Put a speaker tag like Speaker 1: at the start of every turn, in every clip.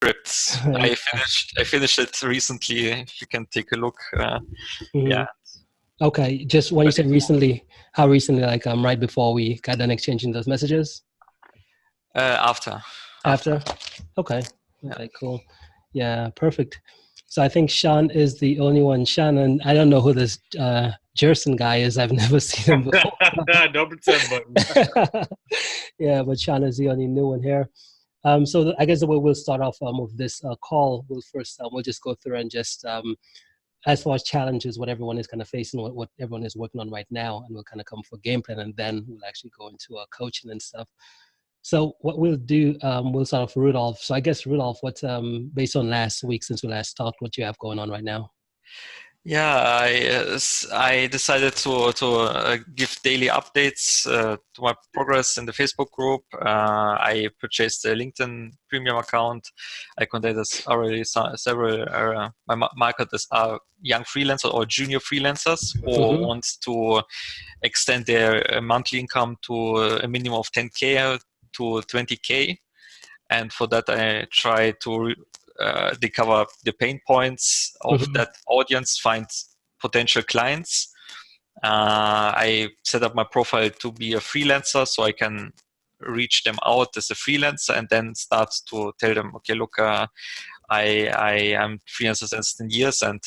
Speaker 1: scripts. I finished it recently. If you can take a look. Yeah.
Speaker 2: Okay. Just when you say recently, how recently? Like right before we got done exchanging those messages?
Speaker 1: After.
Speaker 2: Okay. Okay, cool. Yeah, perfect. So I think Sean is the only one. Sean, and I don't know who this Jerson guy is. I've never seen him before.
Speaker 3: No pretend button.
Speaker 2: Yeah, but Sean is the only new one here. So I guess the way we'll start off with this call, we'll just go through and just as far as challenges, what everyone is kind of facing, what everyone is working on right now, and we'll kind of come for game plan, and then we'll actually go into coaching and stuff. So what we'll do, we'll start off with Rudolph. So I guess Rudolph, what's based on last week since we last talked, what you have going on right now?
Speaker 1: Yeah, I decided to give daily updates to my progress in the Facebook group. I purchased a LinkedIn premium account. I contacted already several. My market is young freelancers or junior freelancers who want to extend their monthly income to a minimum of 10K to 20K, and for that I try to discover the pain points of that audience, find potential clients. I set up my profile to be a freelancer so I can reach them out as a freelancer and then start to tell them, okay, look, I am freelancer since 10 years and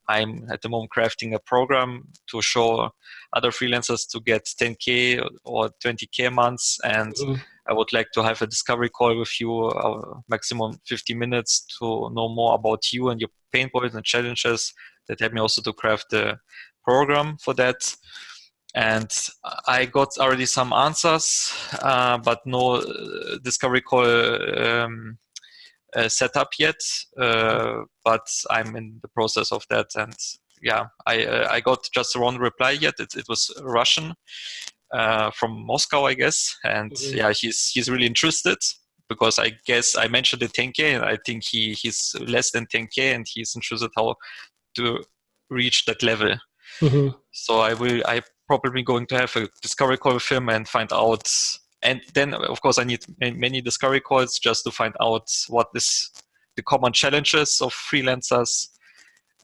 Speaker 1: I'm at the moment crafting a program to show other freelancers to get 10K or 20K a month, and I would like to have a discovery call with you, maximum 50 minutes, to know more about you and your pain points and challenges that help me also to craft the program for that. And I got already some answers, but no discovery call set up yet, but I'm in the process of that. And yeah, I got just one reply yet. It was Russian from Moscow, I guess, and yeah, he's really interested because I guess I mentioned the 10K, and I think he's less than 10K, and he's interested how to reach that level. So I probably going to have a discovery call with him and find out. And then, of course, I need many discovery calls just to find out what is the common challenges of freelancers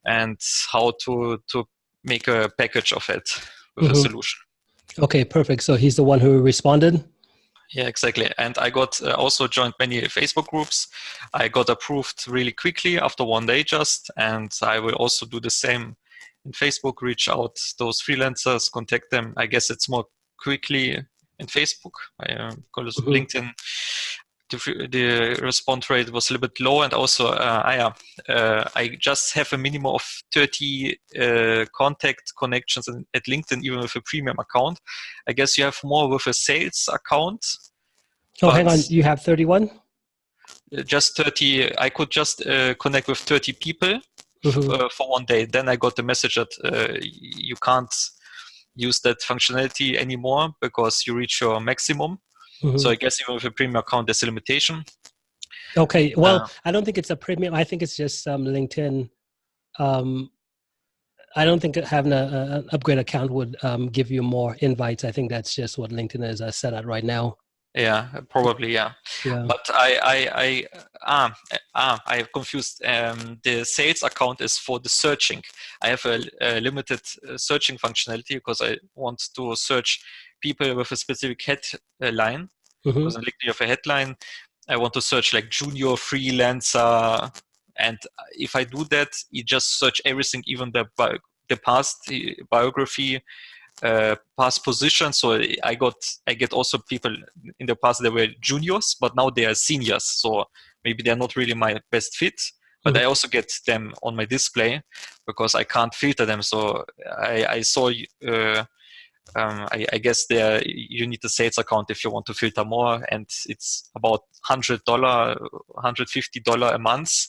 Speaker 1: and how to make a package of it with a solution.
Speaker 2: Okay, perfect. So he's the one who responded?
Speaker 1: Yeah, exactly. And I got also joined many Facebook groups. I got approved really quickly after one day just, and I will also do the same in Facebook, reach out those freelancers, contact them. I guess it's more quickly in Facebook, because LinkedIn, the response rate was a little bit low, and also I just have a minimum of 30 contact connections at LinkedIn, even with a premium account. I guess you have more with a sales account.
Speaker 2: Oh, hang on, you have 31?
Speaker 1: Just 30. I could just connect with 30 people for one day. Then I got the message that you can't use that functionality anymore because you reach your maximum. So I guess even with a premium account, there's a limitation.
Speaker 2: Okay, well, I don't think it's a premium. I think it's just LinkedIn. I don't think having an upgrade account would give you more invites. I think that's just what LinkedIn is set at right now.
Speaker 1: Yeah, probably, yeah. But I have confused. The sales account is for the searching. I have a limited searching functionality because I want to search people with a specific headline. Because on LinkedIn you have a headline. I want to search like junior freelancer, and if I do that, you just search everything, even the past biography. Past position, so I get also people in the past that were juniors, but now they are seniors, so maybe they're not really my best fit, but I also get them on my display because I can't filter them. So I saw I guess you need a sales account if you want to filter more, and it's about $100, $150 a month.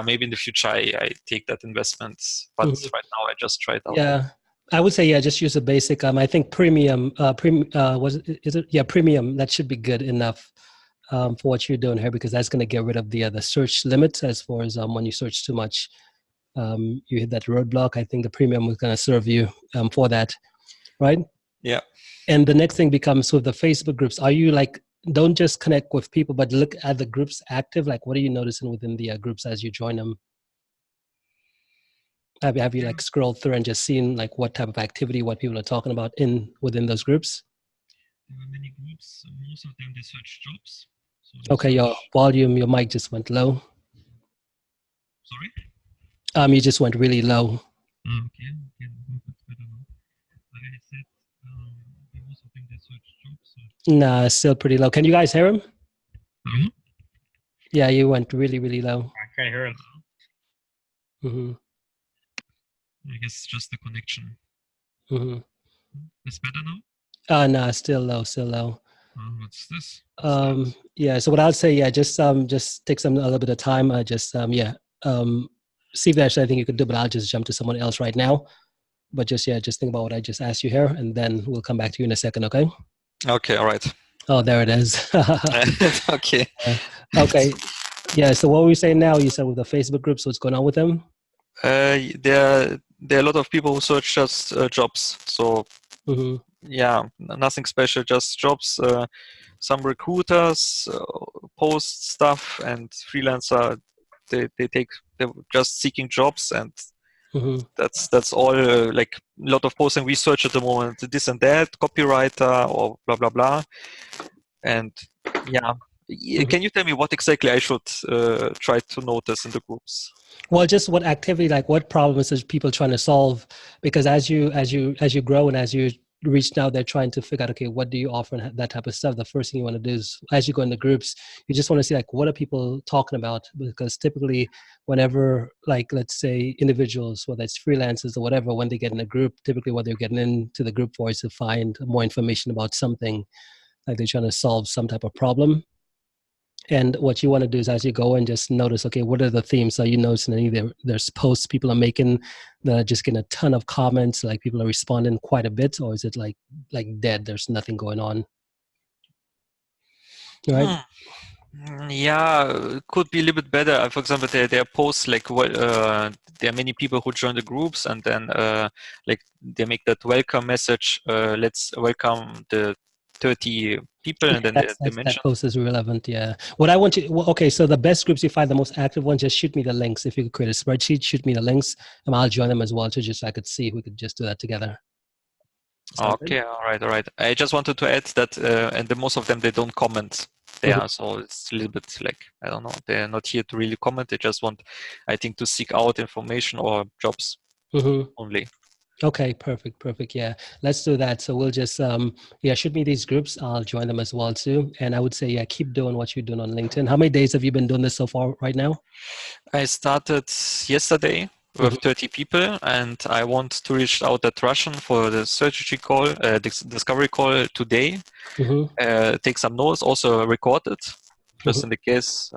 Speaker 1: Maybe in the future I take that investment, but right now I just try it out.
Speaker 2: Yeah, I would say just use a basic. I think premium. Premium. Premium. That should be good enough for what you're doing here, because that's going to get rid of the search limits as far as when you search too much, you hit that roadblock. I think the premium is going to serve you for that, right?
Speaker 1: Yeah.
Speaker 2: And the next thing becomes with the Facebook groups. Are you like don't just connect with people, but look at the groups active. Like, what are you noticing within the groups as you join them? Have you like scrolled through and just seen like what type of activity, what people are talking about within those groups?
Speaker 1: There were many groups. Most of them they search jobs. So
Speaker 2: Okay, your volume, your mic just went low.
Speaker 1: Sorry.
Speaker 2: You just went really low.
Speaker 1: Okay. Better now. Like I said, most of them they search jobs. So.
Speaker 2: Nah, still pretty low. Can you guys hear him?
Speaker 1: Mm-hmm.
Speaker 2: Yeah, you went really, really low.
Speaker 3: I can't hear him.
Speaker 2: Mm-hmm.
Speaker 1: I guess just the connection.
Speaker 2: Mm-hmm.
Speaker 1: It's better now?
Speaker 2: Nah, still low, still low.
Speaker 1: What's this?
Speaker 2: Yeah, so what I'll say, yeah, just take a little bit of time. See if there's anything you could do, but I'll just jump to someone else right now. But just think about what I just asked you here, and then we'll come back to you in a second, okay?
Speaker 1: Okay, all right.
Speaker 2: Oh, there it is.
Speaker 1: Okay.
Speaker 2: Okay. Yeah, so what were you saying now? You said with the Facebook groups, what's going on with them?
Speaker 1: There are a lot of people who search just jobs. So yeah, nothing special, just jobs. Some recruiters post stuff, and freelancer they're just seeking jobs, and that's all. Like a lot of posting research at the moment, this and that, copywriter or blah blah blah. And yeah, can you tell me what exactly I should try to notice in the groups?
Speaker 2: Well, just what activity, like what problems is people trying to solve? Because as you grow and as you reach out, they're trying to figure out, okay, what do you offer and that type of stuff. The first thing you want to do is, as you go in the groups, you just want to see like what are people talking about? Because typically, whenever like let's say individuals, whether it's freelancers or whatever, when they get in a group, typically what they're getting into the group for is to find more information about something, like they're trying to solve some type of problem. And what you want to do is as you go and just notice, okay, what are the themes? Are you noticing any there's posts people are making that are just getting a ton of comments, like people are responding quite a bit, or is it like dead? There's nothing going on. Right?
Speaker 1: Yeah, could be a little bit better. For example, there are posts like there are many people who join the groups, and then like they make that welcome message. Let's welcome the 30 people, and then they mention
Speaker 2: that post is relevant. Yeah. What I want you. Well, okay, so the best groups you find, the most active ones, just shoot me the links. If you could create a spreadsheet, shoot me the links, and I'll join them as well, to just so I could see if we could just do that together.
Speaker 1: Okay, all right. I just wanted to add that, and most of them they don't comment there, so it's a little bit like I don't know. They're not here to really comment. They just want, I think, to seek out information or jobs only.
Speaker 2: Okay, perfect. Yeah, let's do that. So we'll just shoot me these groups. I'll join them as well too. And I would say, yeah, keep doing what you're doing on LinkedIn. How many days have you been doing this so far right now?
Speaker 1: I started yesterday with 30 people, and I want to reach out at Russian for the strategy call, discovery call today. Take some notes, also record it, just in the case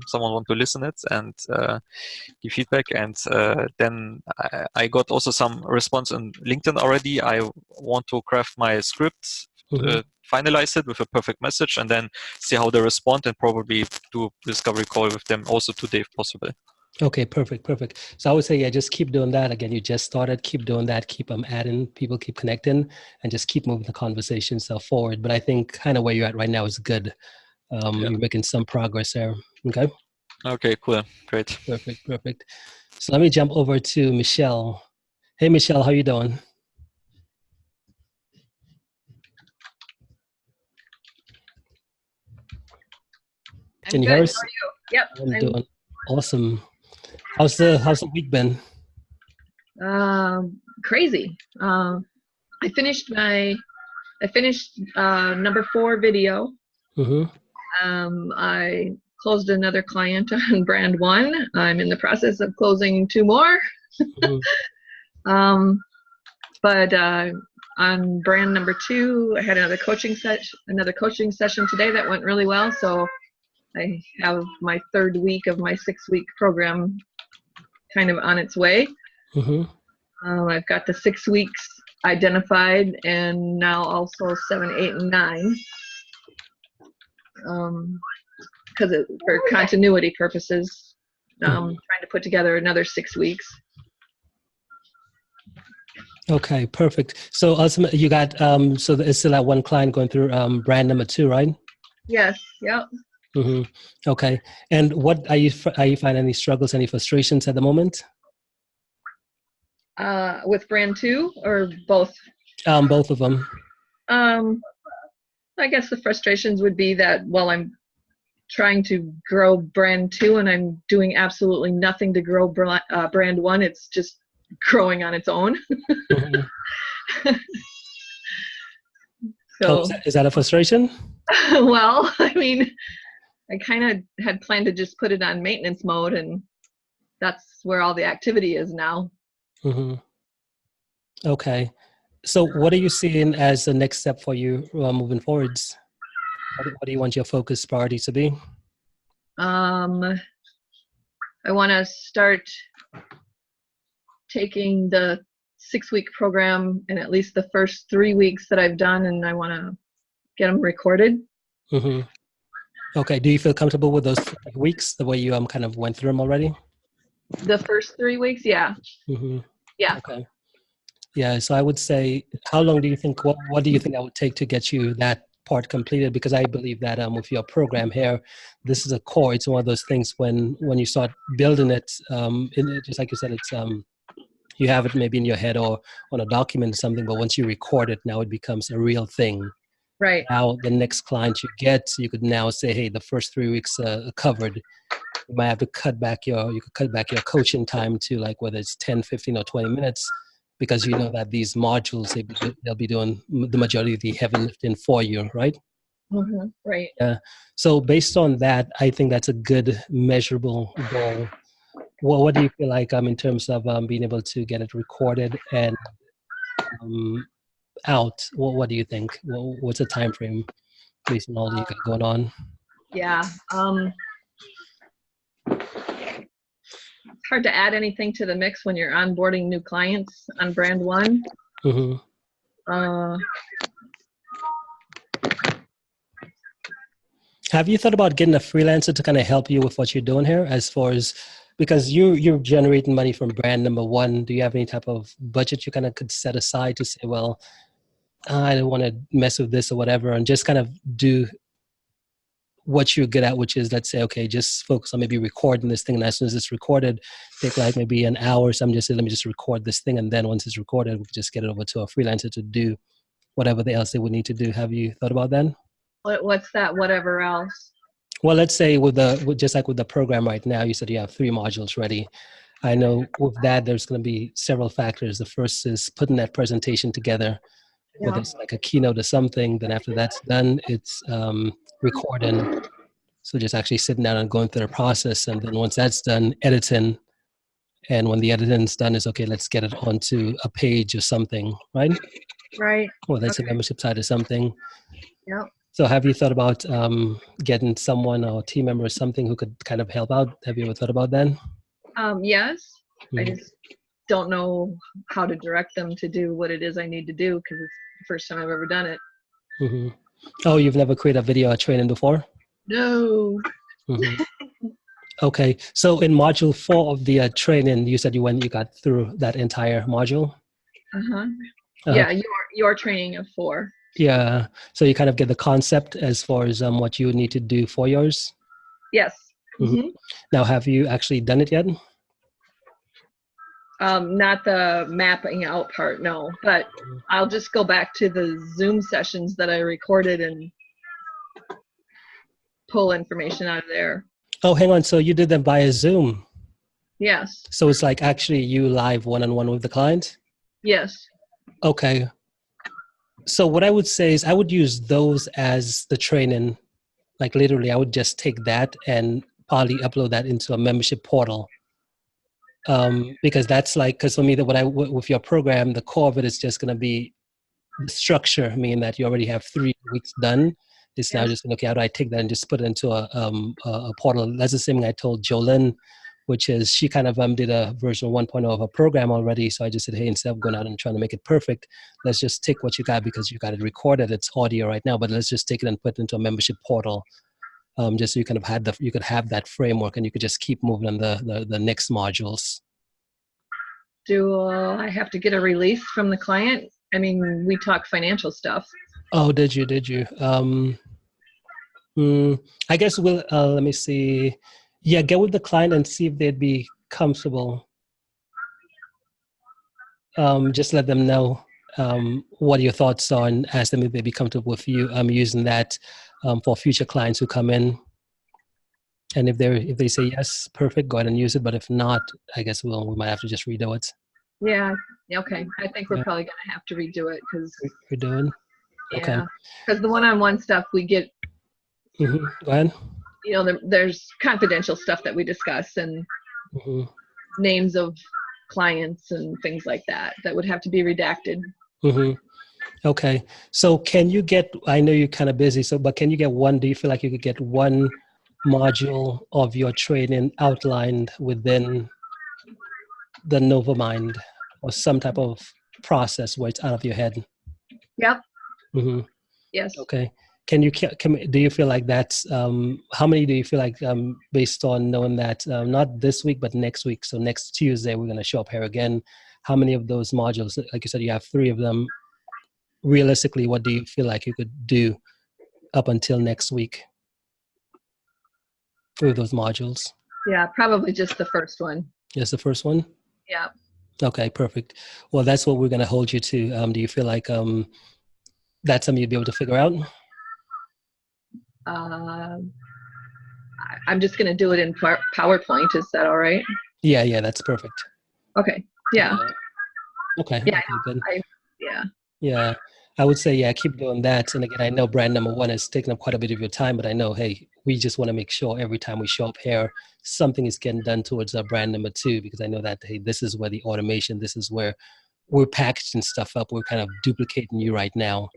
Speaker 1: someone want to listen it and give feedback. And then I got also some response on LinkedIn already. I want to craft my script, finalize it with a perfect message, and then see how they respond, and probably do discovery call with them also today if possible.
Speaker 2: Okay, perfect. So I would say, yeah, just keep doing that. Again, you just started, keep doing that, keep adding people, keep connecting, and just keep moving the conversation forward. But I think kind of where you're at right now is good. You're making some progress there. Okay.
Speaker 1: Okay, cool. Great.
Speaker 2: Perfect. So let me jump over to Michelle. Hey, Michelle, how you doing? Can you hear us?
Speaker 4: How are you? Yep.
Speaker 2: I'm doing awesome. How's the week been?
Speaker 4: Crazy. I finished number 4 video. I closed another client on brand 1. I'm in the process of closing 2 more. But on brand number 2, I had another coaching session today that went really well. So I have my 3rd week of my 6-week program kind of on its way. I've got the 6 weeks identified, and now also 7, 8, and 9. Because for continuity purposes, trying to put together another 6 weeks.
Speaker 2: Okay, perfect. So ultimately, you got so it's still that one client going through brand number 2, right?
Speaker 4: Yes. Yep.
Speaker 2: Hmm. Okay. And what are you finding any struggles, any frustrations at the moment?
Speaker 4: With brand two or both?
Speaker 2: Both of them.
Speaker 4: Um, I guess the frustrations would be that while I'm trying to grow brand two and I'm doing absolutely nothing to grow brand one, it's just growing on its own.
Speaker 2: Hmm. Oh,
Speaker 4: So,
Speaker 2: is that a frustration?
Speaker 4: well, I mean, I kind of had planned to just put it on maintenance mode, and that's where all the activity is now.
Speaker 2: Hmm. Okay. So what are you seeing as the next step for you moving forwards? What do you want your focus priority to be?
Speaker 4: I want to start taking the 6-week program and at least the first 3 weeks that I've done, and I want to get them recorded.
Speaker 2: Hmm. Okay. Do you feel comfortable with those 3 weeks, the way you kind of went through them already?
Speaker 4: The first 3 weeks, yeah.
Speaker 2: Hmm.
Speaker 4: Yeah.
Speaker 2: Okay. Yeah. So I would say, how long do you think? What do you think that would take to get you that part completed? Because I believe that with your program here, this is a core. It's one of those things when you start building it, just like you said, it's you have it maybe in your head or on a document or something, but once you record it, now it becomes a real thing.
Speaker 4: Right.
Speaker 2: Now the next client you get, you could now say, hey, the first 3 weeks covered. You might have to you could cut back your coaching time to like whether it's 10, 15 or 20 minutes, because you know that these modules, they'll be doing the majority of the heavy lifting for you, right?
Speaker 4: Mm-hmm. Right.
Speaker 2: Yeah. So based on that, I think that's a good measurable goal. What do you feel like in terms of being able to get it recorded and um, out? What do you think? What's the time frame based on all that you got going on?
Speaker 4: Yeah. It's hard to add anything to the mix when you're onboarding new clients on brand one.
Speaker 2: Hmm.
Speaker 4: Uh,
Speaker 2: Have you thought about getting a freelancer to kind of help you with what you're doing here, as far as because you're generating money from brand number one? Do you have any type of budget you kind of could set aside to say, well, I don't want to mess with this or whatever, and just kind of do what you're good at, which is, let's say, okay, just focus on maybe recording this thing, and as soon as it's recorded, take like maybe an hour or something, just say, let me just record this thing, and then once it's recorded, we can just get it over to a freelancer to do whatever else they would need to do. Have you thought about that?
Speaker 4: what's that? Whatever else?
Speaker 2: Well, let's say just like with the program right now, you said you have 3 modules ready. I know with that, there's going to be several factors. The first is putting that presentation together, whether
Speaker 4: Yeah.
Speaker 2: it's like a keynote or something. Then after that's done, it's recording. So just actually sitting down and going through the process. And then once that's done, editing. And when the editing's done, it's okay, let's get it onto a page or something, right?
Speaker 4: Right.
Speaker 2: Whether it's a
Speaker 4: Okay.
Speaker 2: membership site or something.
Speaker 4: Yeah.
Speaker 2: So have you thought about getting someone or a team member or something who could kind of help out? Have you ever thought about that?
Speaker 4: Yes. I
Speaker 2: Mhm.
Speaker 4: just don't know how to direct them to do what it is I need to do because it's the first time I've ever done it.
Speaker 2: Mhm. Oh, you've never created a video or training before?
Speaker 4: No.
Speaker 2: Mhm. Okay. So in module 4 of the training, you said you got through that entire module?
Speaker 4: Uh-huh.
Speaker 2: Uh,
Speaker 4: Yeah, your training of 4.
Speaker 2: yeah. So you kind of get the concept as far as what you need to do for yours?
Speaker 4: Yes.
Speaker 2: Mhm.
Speaker 4: Mm-hmm.
Speaker 2: Now, have you actually done it yet?
Speaker 4: Not the mapping out part, no. But I'll just go back to the Zoom sessions that I recorded and pull information out of there.
Speaker 2: Oh, hang on. So you did them via Zoom.
Speaker 4: Yes.
Speaker 2: So it's like actually you live one-on-one with the client?
Speaker 4: Yes.
Speaker 2: Okay. So what I would say is I would use those as the training. Like literally, I would just take that and probably upload that into a membership portal. Because that's like, because for me, with your program, the core of it is just going to be the structure, meaning that you already have 3 weeks done. It's now
Speaker 4: Yes.
Speaker 2: just, okay, how do I take that and just put it into a portal? That's the same thing I told Jolyn, which is she kind of did a version 1.0 of a program already. So I just said, hey, instead of going out and trying to make it perfect, let's just take what you got because you got it recorded. It's audio right now, but let's just take it and put it into a membership portal. Just so you kind of you could have that framework and you could just keep moving on the next modules.
Speaker 4: Do I have to get a release from the client? I mean, we talk financial stuff.
Speaker 2: Oh, did you? I guess we'll, let me see. Yeah, get with the client and see if they'd be comfortable. Just let them know what your thoughts are and ask them if they'd be comfortable with you using that for future clients who come in. And if they say yes, perfect, go ahead and use it. But if not, I guess we might have to just redo it.
Speaker 4: Yeah. Okay. I think we're
Speaker 2: Yeah.
Speaker 4: probably going to have to redo it because,
Speaker 2: We're doing okay.
Speaker 4: yeah, because the one-on-one stuff we get,
Speaker 2: Go ahead.
Speaker 4: you know, there's confidential stuff that we discuss and names of clients and things like that would have to be redacted.
Speaker 2: Okay. So can you get, I know you're kind of busy, but can you get do you feel like you could get one module of your training outlined within the NovaMind or some type of process where it's out of your head?
Speaker 4: Yep. Yes.
Speaker 2: Okay. Do you feel like that's, how many do you feel like, based on knowing that, not this week, but next week, so next Tuesday, we're going to show up here again. How many of those modules, like you said, you have 3 of them. Realistically, what do you feel like you could do up until next week for those modules?
Speaker 4: Yeah, probably just the first one.
Speaker 2: Just the first one?
Speaker 4: Yeah.
Speaker 2: Okay, perfect. Well, that's what we're going to hold you to. Do you feel like that's something you'd be able to figure out?
Speaker 4: I'm just going to do it in PowerPoint. Is that all right?
Speaker 2: Yeah, that's perfect.
Speaker 4: Okay. Yeah.
Speaker 2: Okay.
Speaker 4: Yeah.
Speaker 2: Okay, good.
Speaker 4: Yeah.
Speaker 2: I would say, yeah, keep doing that. And again, I know brand number 1 is taking up quite a bit of your time, but I know, hey, we just want to make sure every time we show up here, something is getting done towards our brand number 2, because I know that, hey, this is where the automation, this is where we're packaging stuff up. We're kind of duplicating you right now.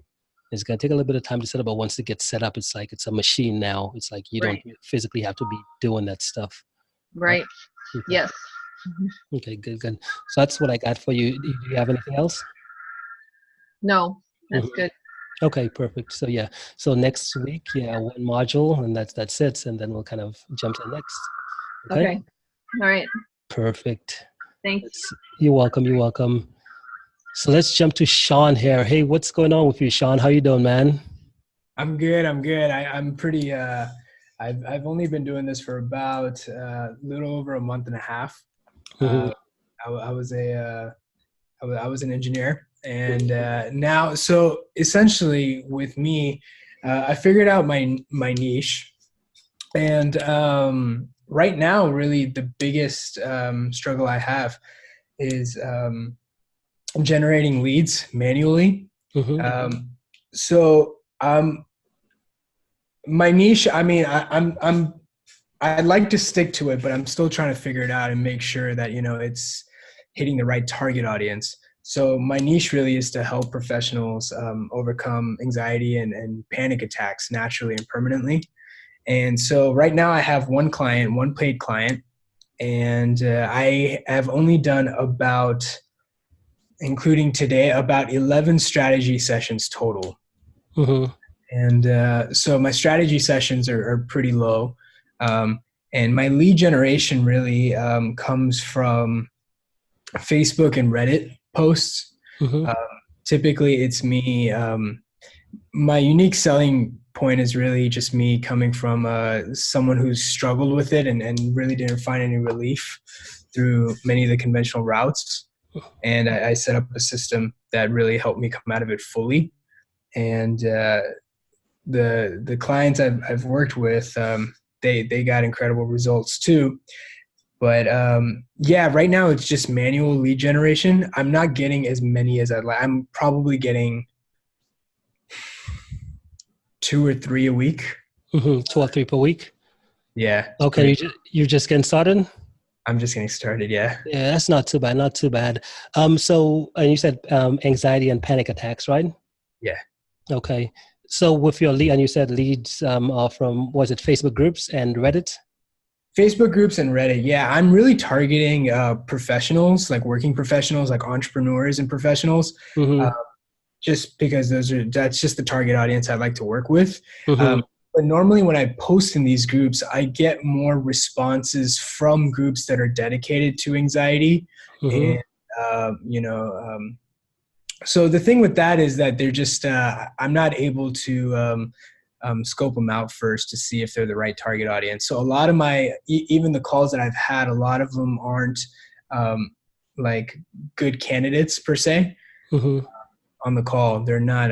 Speaker 2: It's going to take a little bit of time to set up, but once it gets set up, it's like it's a machine now. It's like you don't physically have to be doing that stuff.
Speaker 4: Right.
Speaker 2: Okay.
Speaker 4: Yes.
Speaker 2: Okay, good. So that's what I got for you. Do you have anything else?
Speaker 4: No, that's good.
Speaker 2: Okay, perfect. So yeah, so next week, 1 module, and that's it, and then we'll kind of jump to the next.
Speaker 4: Okay. All right.
Speaker 2: Perfect.
Speaker 4: Thanks.
Speaker 2: You're welcome. So let's jump to Sean here. Hey, what's going on with you, Sean? How you doing, man?
Speaker 5: I'm good. I'm pretty. I've only been doing this for about a little over a month and a half. I was an engineer, and now, so essentially, with me, I figured out my niche, and right now, really, the biggest struggle I have is generating leads manually. So my niche, I mean, I'd like to stick to it, but I'm still trying to figure it out and make sure that, it's hitting the right target audience. So my niche really is to help professionals overcome anxiety and panic attacks naturally and permanently. And so right now I have one paid client, and I have only done including today, about 11 strategy sessions total. And so my strategy sessions are pretty low. And my lead generation really comes from Facebook and Reddit posts. Typically it's me. My unique selling point is really just me coming from someone who's struggled with it and really didn't find any relief through many of the conventional routes. And I set up a system that really helped me come out of it fully. And the clients I've worked with, they got incredible results too. But right now it's just manual lead generation. I'm not getting as many as I'd like. I'm probably getting 2 or 3 a week.
Speaker 2: 2 or 3 per week.
Speaker 5: Yeah.
Speaker 2: Okay, you're just getting started.
Speaker 5: I'm just getting started. Yeah.
Speaker 2: Yeah, that's not too bad. So, and you said anxiety and panic attacks, right?
Speaker 5: Yeah.
Speaker 2: Okay. So with your lead, and you said leads are from, was it Facebook groups and Reddit?
Speaker 5: Facebook groups and Reddit. Yeah. I'm really targeting professionals, like working professionals, like entrepreneurs and professionals, just because that's just the target audience I'd like to work with. But normally when I post in these groups, I get more responses from groups that are dedicated to anxiety. And, so the thing with that is that they're just, I'm not able to scope them out first to see if they're the right target audience. So a lot of my, even the calls that I've had, a lot of them aren't like good candidates per se. On the call. They're not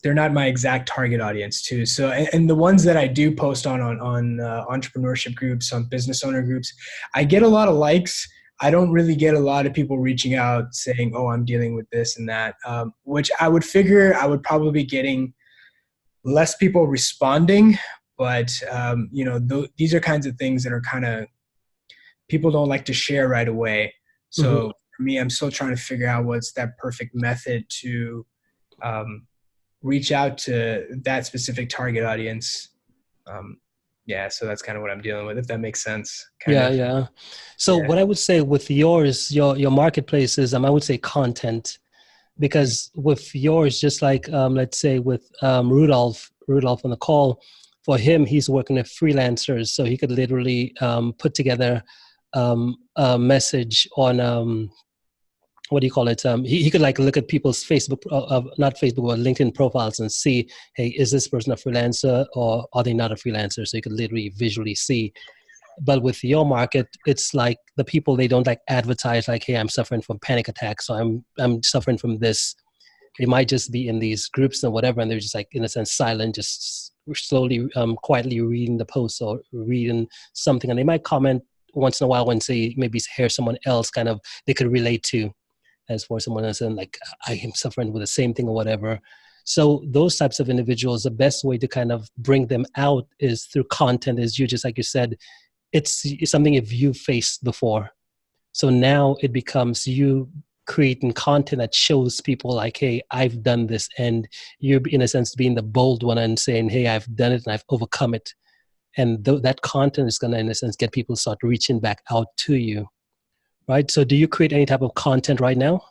Speaker 5: my exact target audience too. So, and the ones that I do post on entrepreneurship groups, on business owner groups, I get a lot of likes. I don't really get a lot of people reaching out saying, oh, I'm dealing with this and that, which I would figure I would probably be getting less people responding. But, these are kinds of things that are kind of, people don't like to share right away. So for me, I'm still trying to figure out what's that perfect method to reach out to that specific target audience. So that's kind of what I'm dealing with, if that makes sense.
Speaker 2: Yeah. So what I would say with yours, your marketplace is, I would say content, because with yours, just like, let's say with Rudolph on the call, for him, he's working with freelancers. So he could literally put together a message on, what do you call it? He could like look at people's Facebook, not Facebook, or LinkedIn profiles and see, hey, is this person a freelancer or are they not a freelancer? So you could literally visually see. But with your market, it's like the people, they don't like advertise like, hey, I'm suffering from panic attacks, so I'm suffering from this. They might just be in these groups and whatever, and they're just like, in a sense, silent, just slowly, quietly reading the post or reading something. And they might comment once in a while when they maybe hear someone else kind of they could relate to, as for someone else, and like, I am suffering with the same thing or whatever. So those types of individuals, the best way to kind of bring them out is through content, is you just, like you said, it's something you've faced before. So now it becomes you creating content that shows people like, hey, I've done this. And you're, in a sense, being the bold one and saying, hey, I've done it and I've overcome it. And that content is going to, in a sense, get people to start reaching back out to you. Right. So do you create any type of content right now?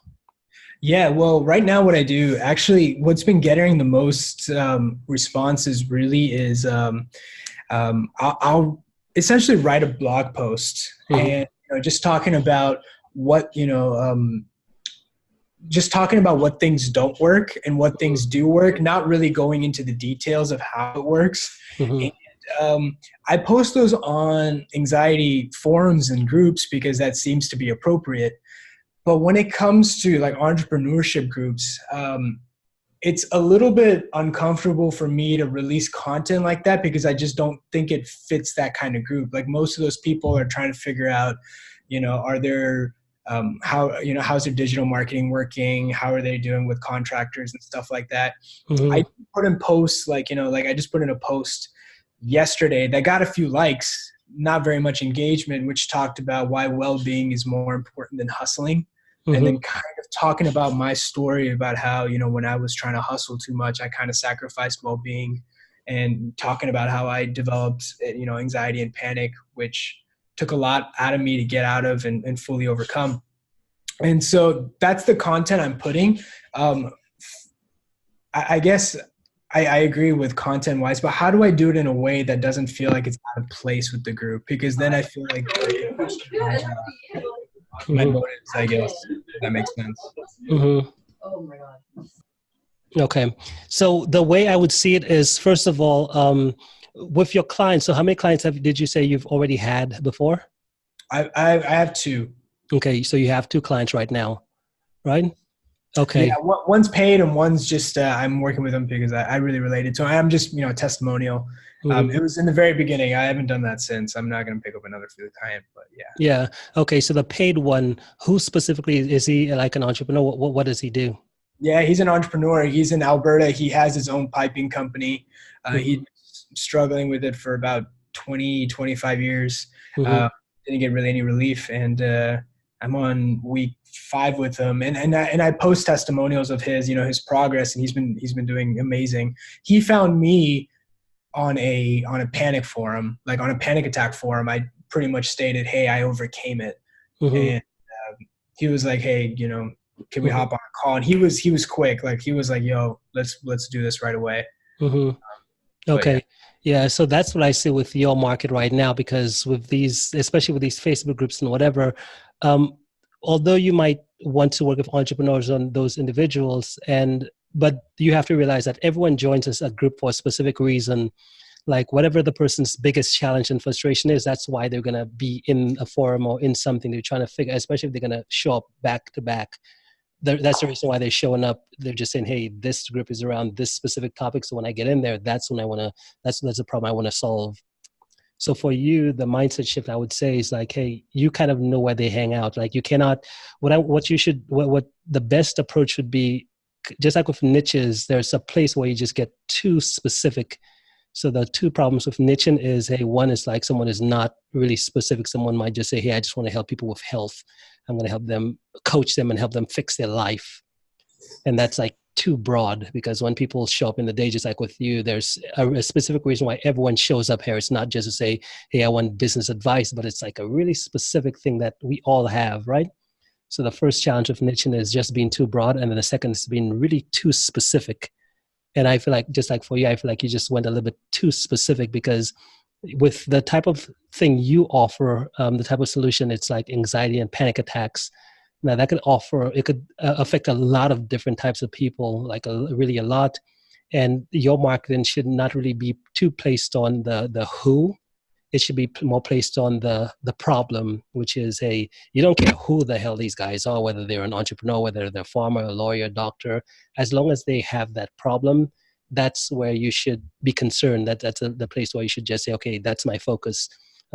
Speaker 5: Yeah, well, right now what I do, actually, what's been getting the most responses really is I'll essentially write a blog post and just talking about what, just talking about what things don't work and what things do work, not really going into the details of how it works. And I post those on anxiety forums and groups because that seems to be appropriate. But when it comes to like entrepreneurship groups, it's a little bit uncomfortable for me to release content like that because I just don't think it fits that kind of group. Like most of those people are trying to figure out, are there, how's their digital marketing working? How are they doing with contractors and stuff like that? I put in posts like I just put in a post yesterday that got a few likes, not very much engagement, which talked about why well-being is more important than hustling. And then kind of talking about my story about how, when I was trying to hustle too much, I kind of sacrificed well-being, and talking about how I developed, anxiety and panic, which took a lot out of me to get out of and fully overcome. And so that's the content I'm putting. I guess I agree with content wise, but how do I do it in a way that doesn't feel like it's out of place with the group? Because then I feel like my motives, I guess, if that makes sense.
Speaker 2: Oh my God. Okay. So the way I would see it is, first of all, with your clients, so how many clients did you say you've already had before?
Speaker 5: I have two. Okay.
Speaker 2: So you have two clients right now, right? Okay.
Speaker 5: Yeah, one's paid and one's just, I'm working with them because I really related. So I'm just, a testimonial. It was in the very beginning. I haven't done that since. I'm not going to pick up another for the client, but yeah.
Speaker 2: Yeah. Okay. So the paid one, who specifically, is he like an entrepreneur? What does he do?
Speaker 5: Yeah, he's an entrepreneur. He's in Alberta. He has his own piping company. He's struggling with it for about 20, 25 years. Didn't get really any relief. And I'm on week 5 with him, and I post testimonials of his, his progress, and he's been doing amazing. He found me on a panic forum, like on a panic attack forum. I pretty much stated, hey, I overcame it. And he was like, hey, can we hop on a call? And he was quick. Like he was like, yo, let's do this right away.
Speaker 2: Okay. Yeah. So that's what I see with your market right now, because with these, especially with these Facebook groups and whatever, although you might want to work with entrepreneurs on those individuals, but you have to realize that everyone joins us a group for a specific reason. Like whatever the person's biggest challenge and frustration is, that's why they're going to be in a forum or in something they're trying to figure, especially if they're going to show up back to back. That's the reason why they're showing up. They're just saying, hey, this group is around this specific topic. So when I get in there, that's when I want to, that's the problem I want to solve. So for you, the mindset shift, I would say, is like, hey, you kind of know where they hang out. Like you cannot, what the best approach would be, just like with niches, there's a place where you just get too specific. So the two problems with niching is, hey, one is like someone is not really specific. Someone might just say, hey, I just want to help people with health. I'm going to help them, coach them and help them fix their life. And that's like too broad, because when people show up in the day, just like with you, there's a specific reason why everyone shows up here. It's not just to say, hey, I want business advice, but it's like a really specific thing that we all have, right? So the first challenge of niching is just being too broad. And then the second is being really too specific. And I feel like, just like for you, I feel like you just went a little bit too specific, because with the type of thing you offer, the type of solution, it's like anxiety and panic attacks. Now that could affect a lot of different types of people, like really a lot. And your marketing should not really be too placed on the who. It should be more placed on the problem, which is, hey, you don't care who the hell these guys are, whether they're an entrepreneur, whether they're a farmer, a lawyer, a doctor, as long as they have that problem, that's where you should be concerned. That's the place where you should just say, okay, that's my focus.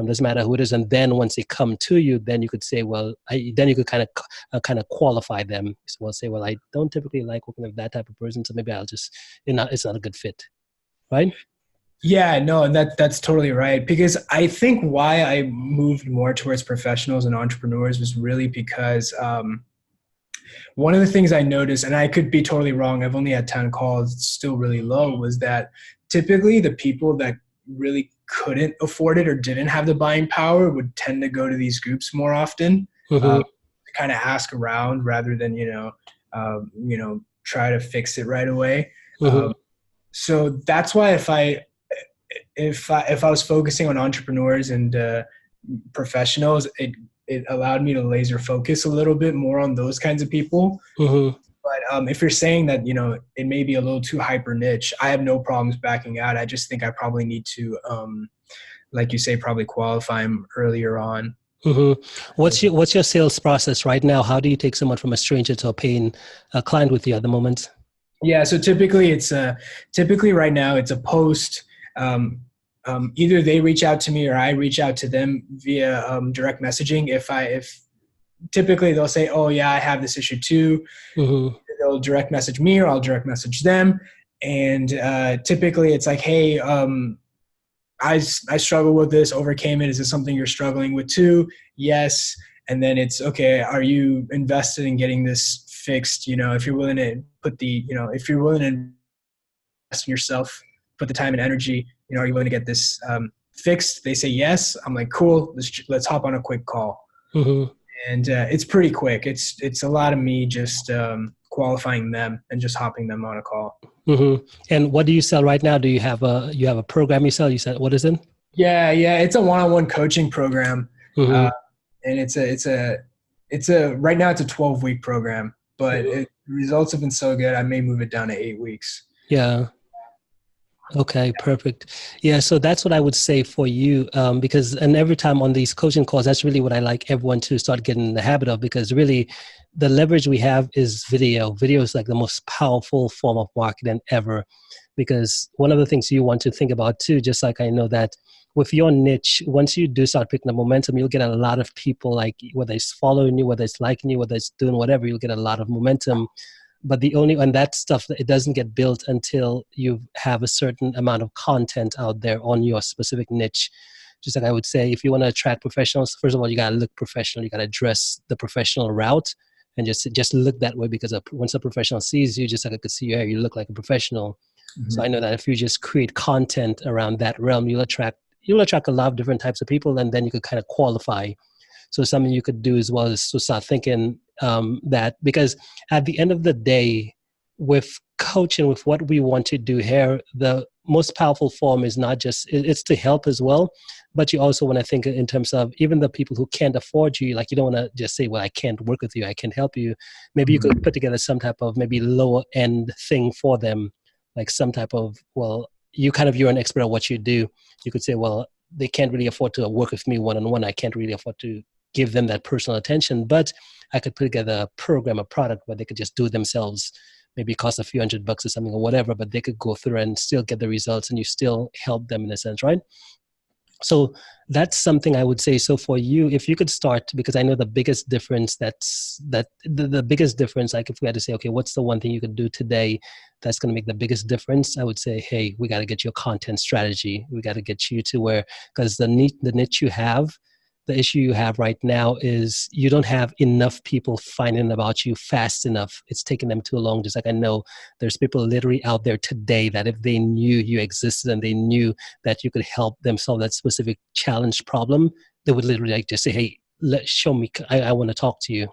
Speaker 2: Doesn't matter who it is. And then once they come to you, then you could say, well, then you could kind of qualify them. So we'll say, well, I don't typically like working with that type of person, so maybe it's not a good fit, right?
Speaker 5: Yeah, no, that's totally right. Because I think why I moved more towards professionals and entrepreneurs was really because one of the things I noticed, and I could be totally wrong, I've only had 10 calls, it's still really low, was that typically the people that really couldn't afford it or didn't have the buying power would tend to go to these groups more often, to kind of ask around rather than, try to fix it right away. So that's why if I was focusing on entrepreneurs and professionals, it allowed me to laser focus a little bit more on those kinds of people. But if you're saying that, it may be a little too hyper niche, I have no problems backing out. I just think I probably need to, like you say, probably qualify them earlier on.
Speaker 2: What's your sales process right now? How do you take someone from a stranger to a paying client with you at the moment? Yeah,
Speaker 5: so typically right now it's a post. Either they reach out to me or I reach out to them via direct messaging. If typically they'll say, oh yeah, I have this issue too. They'll direct message me or I'll direct message them. And typically it's like, hey, I struggle with this, overcame it. Is this something you're struggling with too? Yes. And then it's, okay, are you invested in getting this fixed? If you're willing to if you're willing to invest in yourself, put the time and energy, are you willing to get this fixed? They say yes. I'm like, cool, let's hop on a quick call. And it's pretty quick. It's a lot of me just qualifying them and just hopping them on a call.
Speaker 2: And what do you sell right now? Do you have a program you sell? You said, what is it?
Speaker 5: Yeah. It's a one-on-one coaching program. And it's right now it's a 12-week program, but the results have been so good, I may move it down to 8 weeks.
Speaker 2: Yeah. Okay, perfect. Yeah, so that's what I would say for you, because every time on these coaching calls, that's really what I like everyone to start getting in the habit of, because really the leverage we have is video. Video is like the most powerful form of marketing ever, because one of the things you want to think about too, just like I know that with your niche, once you do start picking up momentum, you'll get a lot of people, like whether it's following you, whether it's liking you, whether it's doing whatever, you'll get a lot of momentum. But and that stuff, it doesn't get built until you have a certain amount of content out there on your specific niche. Just like I would say, if you want to attract professionals, first of all, you got to look professional. You got to dress the professional route and just look that way, because once a professional sees you, just like I could see your hair, you look like a professional. So I know that if you just create content around that realm, you'll attract a lot of different types of people, and then you could kind of qualify. So something you could do as well is to start thinking that, because at the end of the day, with coaching, with what we want to do here, most powerful form is not just, it's to help as well, but you also want to think in terms of even the people who can't afford you. Like, you don't want to just say, well, I can't work with you, I can't help you. Maybe you could put together some type of maybe lower end thing for them, like some type of, well, you're an expert at what you do. You could say, well, they can't really afford to work with me one-on-one. I can't really afford to give them that personal attention, but I could put together a program, a product where they could just do it themselves. Maybe it costs a few $100 or something or whatever, but they could go through and still get the results, and you still help them in a sense, right? So that's something I would say. So for you, if you could start, because I know the biggest difference, the biggest difference, like if we had to say, okay, what's the one thing you could do today that's going to make the biggest difference? I would say, hey, we got to get your content strategy. We got to get you to where, because the niche you have, the issue you have right now is you don't have enough people finding about you fast enough. It's taking them too long. Just like I know there's people literally out there today that if they knew you existed and they knew that you could help them solve that specific challenge problem, they would literally like just say, hey, show me, I want to talk to you.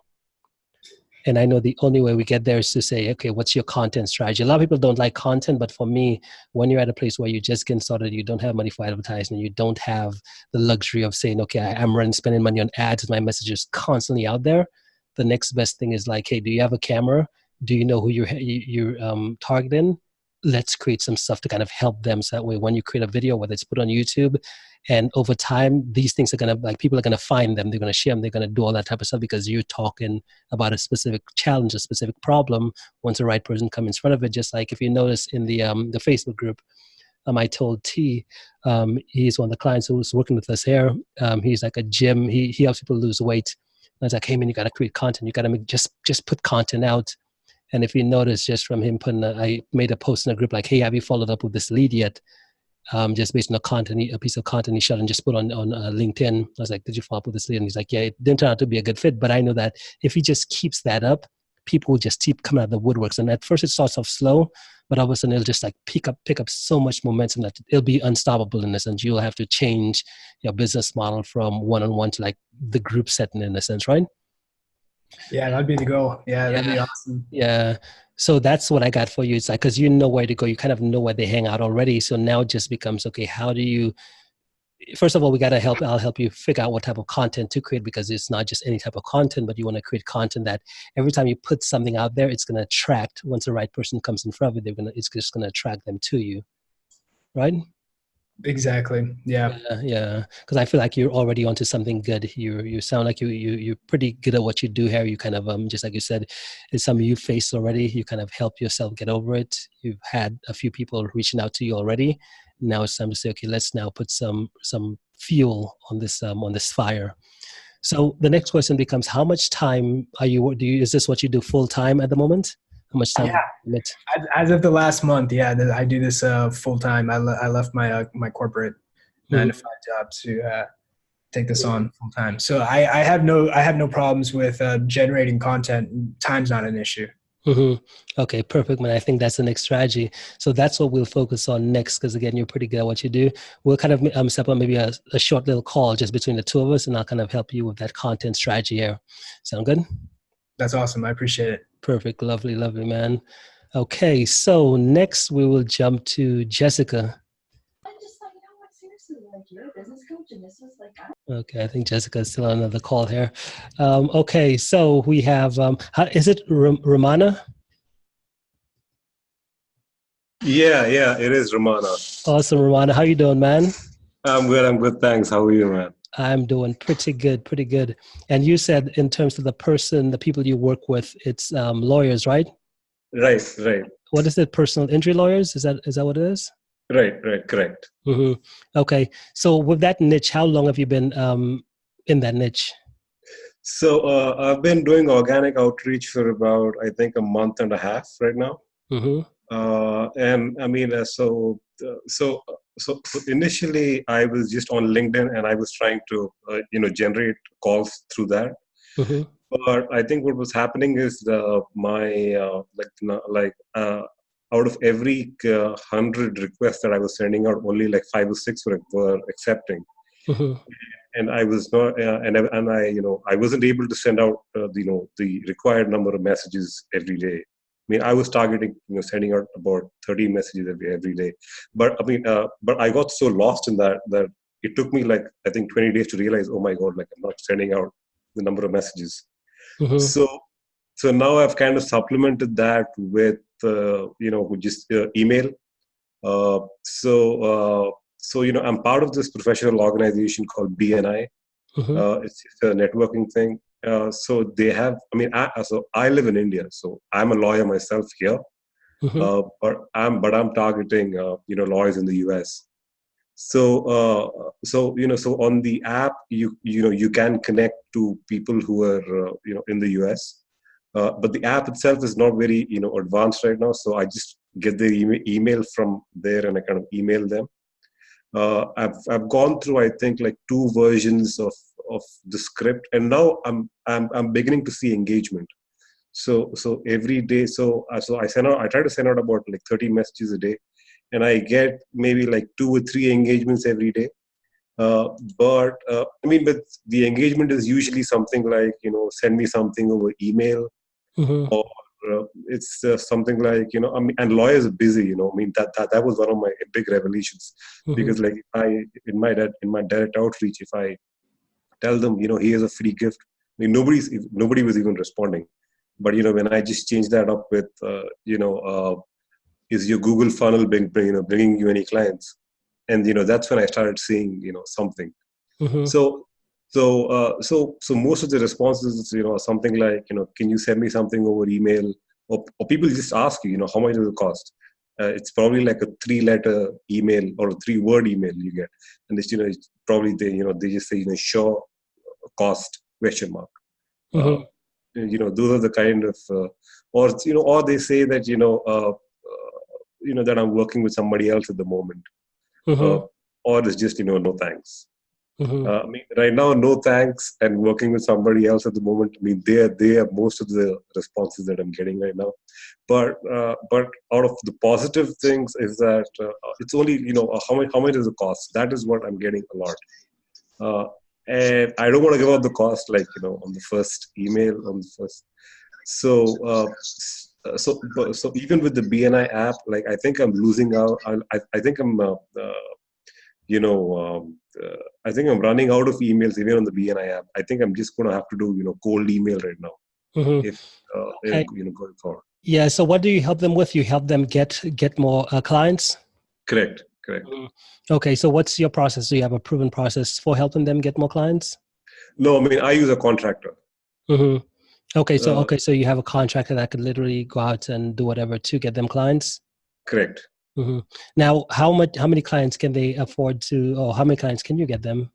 Speaker 2: And I know the only way we get there is to say, okay, what's your content strategy? A lot of people don't like content, but for me, when you're at a place where you're just getting started, you don't have money for advertising, you don't have the luxury of saying, okay, I'm spending money on ads, my message is constantly out there. The next best thing is like, hey, do you have a camera? Do you know who you're targeting? Let's create some stuff to kind of help them. So that way, when you create a video, whether it's put on YouTube, and over time, these things are going to, like, people are going to find them, they're going to share them, they're going to do all that type of stuff because you're talking about a specific challenge, a specific problem. Once the right person comes in front of it, just like if you notice in the Facebook group, I told T, he's one of the clients who's working with us here. He's like a gym. He helps people lose weight. And I was like, hey man, you got to create content. You got to just put content out. And if you notice, just from him I made a post in a group like, hey, have you followed up with this lead yet? Just based on a piece of content he shot and just put on LinkedIn. I was like, did you follow up with this lead? And he's like, yeah, it didn't turn out to be a good fit, but I know that if he just keeps that up, people will just keep coming out of the woodworks. And at first it starts off slow, but all of a sudden it'll just like pick up so much momentum that it'll be unstoppable in a sense. You'll have to change your business model from one-on-one to like the group setting in a sense, right?
Speaker 5: Yeah, that'd be the goal. Yeah, that'd be awesome.
Speaker 2: Yeah. So that's what I got for you. It's like, because you know where to go. You kind of know where they hang out already. So now it just becomes, okay, how do you, first of all, I'll help you figure out what type of content to create, because it's not just any type of content, but you want to create content that every time you put something out there, it's going to attract, once the right person comes in front of it, it's just going to attract them to you. Right?
Speaker 5: Exactly. Yeah.
Speaker 2: Yeah. Because I feel like you're already onto something good. You sound like you're pretty good at what you do here. You kind of just like you said, it's something you faced already. You kind of help yourself get over it. You've had a few people reaching out to you already. Now it's time to say, okay, let's now put some fuel on this fire. So the next question becomes, how much time is this what you do full time at the moment? How much time?
Speaker 5: Yeah. As of the last month, I do this full time. I left my my corporate 9 to 5 job to take this on full time. So I have no problems with generating content. Time's not an issue.
Speaker 2: Okay, perfect, man. I think that's the next strategy. So that's what we'll focus on next, because again, you're pretty good at what you do. We'll kind of set up maybe a short little call just between the two of us, and I'll kind of help you with that content strategy here. Sound good?
Speaker 5: That's awesome. I appreciate it.
Speaker 2: Perfect. Lovely, lovely, man. Okay, so next we will jump to Jessica.
Speaker 6: I just thought, seriously, like, you're a business coach, and this was like,
Speaker 2: Okay, I think Jessica's still on another call here. Okay, so we have, is it Romana?
Speaker 7: Yeah, it is Romana.
Speaker 2: Awesome, Romana. How you doing, man?
Speaker 7: I'm good, thanks. How are you, man?
Speaker 2: I'm doing pretty good. And you said in terms of the people you work with, it's lawyers, right?
Speaker 7: Right.
Speaker 2: What is it? Personal injury lawyers? Is that what it is?
Speaker 7: Right, correct.
Speaker 2: Okay. So with that niche, how long have you been in that niche?
Speaker 7: So I've been doing organic outreach for about, I think, a month and a half right now. And I mean, so initially I was just on LinkedIn, and I was trying to, generate calls through that. But I think what was happening is out of every 100 requests that I was sending out, only like 5 or 6 were accepting. And I was not, I wasn't able to send out the required number of messages every day. mean, I was targeting, sending out about 30 messages every day. But I mean, but I got so lost in that it took me like, I think 20 days to realize, oh my God, like I'm not sending out the number of messages. So now I've kind of supplemented that with, just email. So I'm part of this professional organization called BNI. It's a networking thing. So they have, I live in India, so I'm a lawyer myself here. But I'm targeting, lawyers in the US. So on the app, you can connect to people who are, in the US. But the app itself is not very, advanced right now. So I just get their email from there and I kind of email them. I've gone through, I think, like 2 versions of the script, and now I'm beginning to see engagement. So every day, so I try to send out about like 30 messages a day, and I get maybe like 2 or 3 engagements every day. But the engagement is usually something like, send me something over email, or it's something like, and lawyers are busy, that was one of my big revelations, because like in my direct outreach, if I tell them, here's a free gift, nobody was even responding. But when I just change that up with is your Google funnel bringing you any clients, and that's when I started seeing something. So most of the responses, are something like, can you send me something over email, or people just ask you, how much does it cost? It's probably like a 3-letter email or a 3-word email you get, and it's it's probably they just say sure, cost ? Those are the kind of or they say that that I'm working with somebody else at the moment, or it's just no thanks. Right now, no thanks and working with somebody else at the moment. They are most of the responses that I'm getting right now. But out of the positive things is that it's only how much does it cost? That is what I'm getting a lot. And I don't want to give out the cost, like on the first email, on the first. So even with the BNI app, like I think I'm losing out. I think I'm I think I'm running out of emails even on the BNI app. I think I'm just going to have to do cold email right now, if going forward.
Speaker 2: Yeah. So what do you help them with? You help them get more clients?
Speaker 7: Correct.
Speaker 2: Okay. So what's your process? Do you have a proven process for helping them get more clients?
Speaker 7: No, I use a contractor.
Speaker 2: Okay. So you have a contractor that could literally go out and do whatever to get them clients?
Speaker 7: Correct.
Speaker 2: Now, how many clients can they afford to, or how many clients can you get them?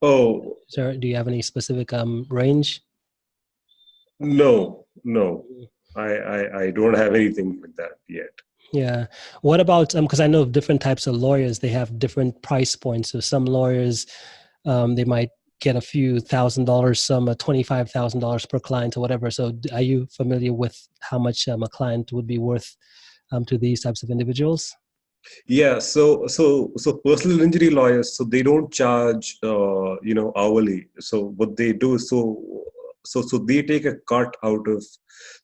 Speaker 7: Oh,
Speaker 2: sir, do you have any specific range?
Speaker 7: No. I don't have anything like that yet.
Speaker 2: Yeah. What about, because I know of different types of lawyers, they have different price points. So some lawyers, they might get a few $1,000, some $25,000 per client or whatever. So are you familiar with how much a client would be worth to these types of individuals?
Speaker 7: Yeah. So personal injury lawyers, so they don't charge, hourly. So what they do is so they take a cut out of.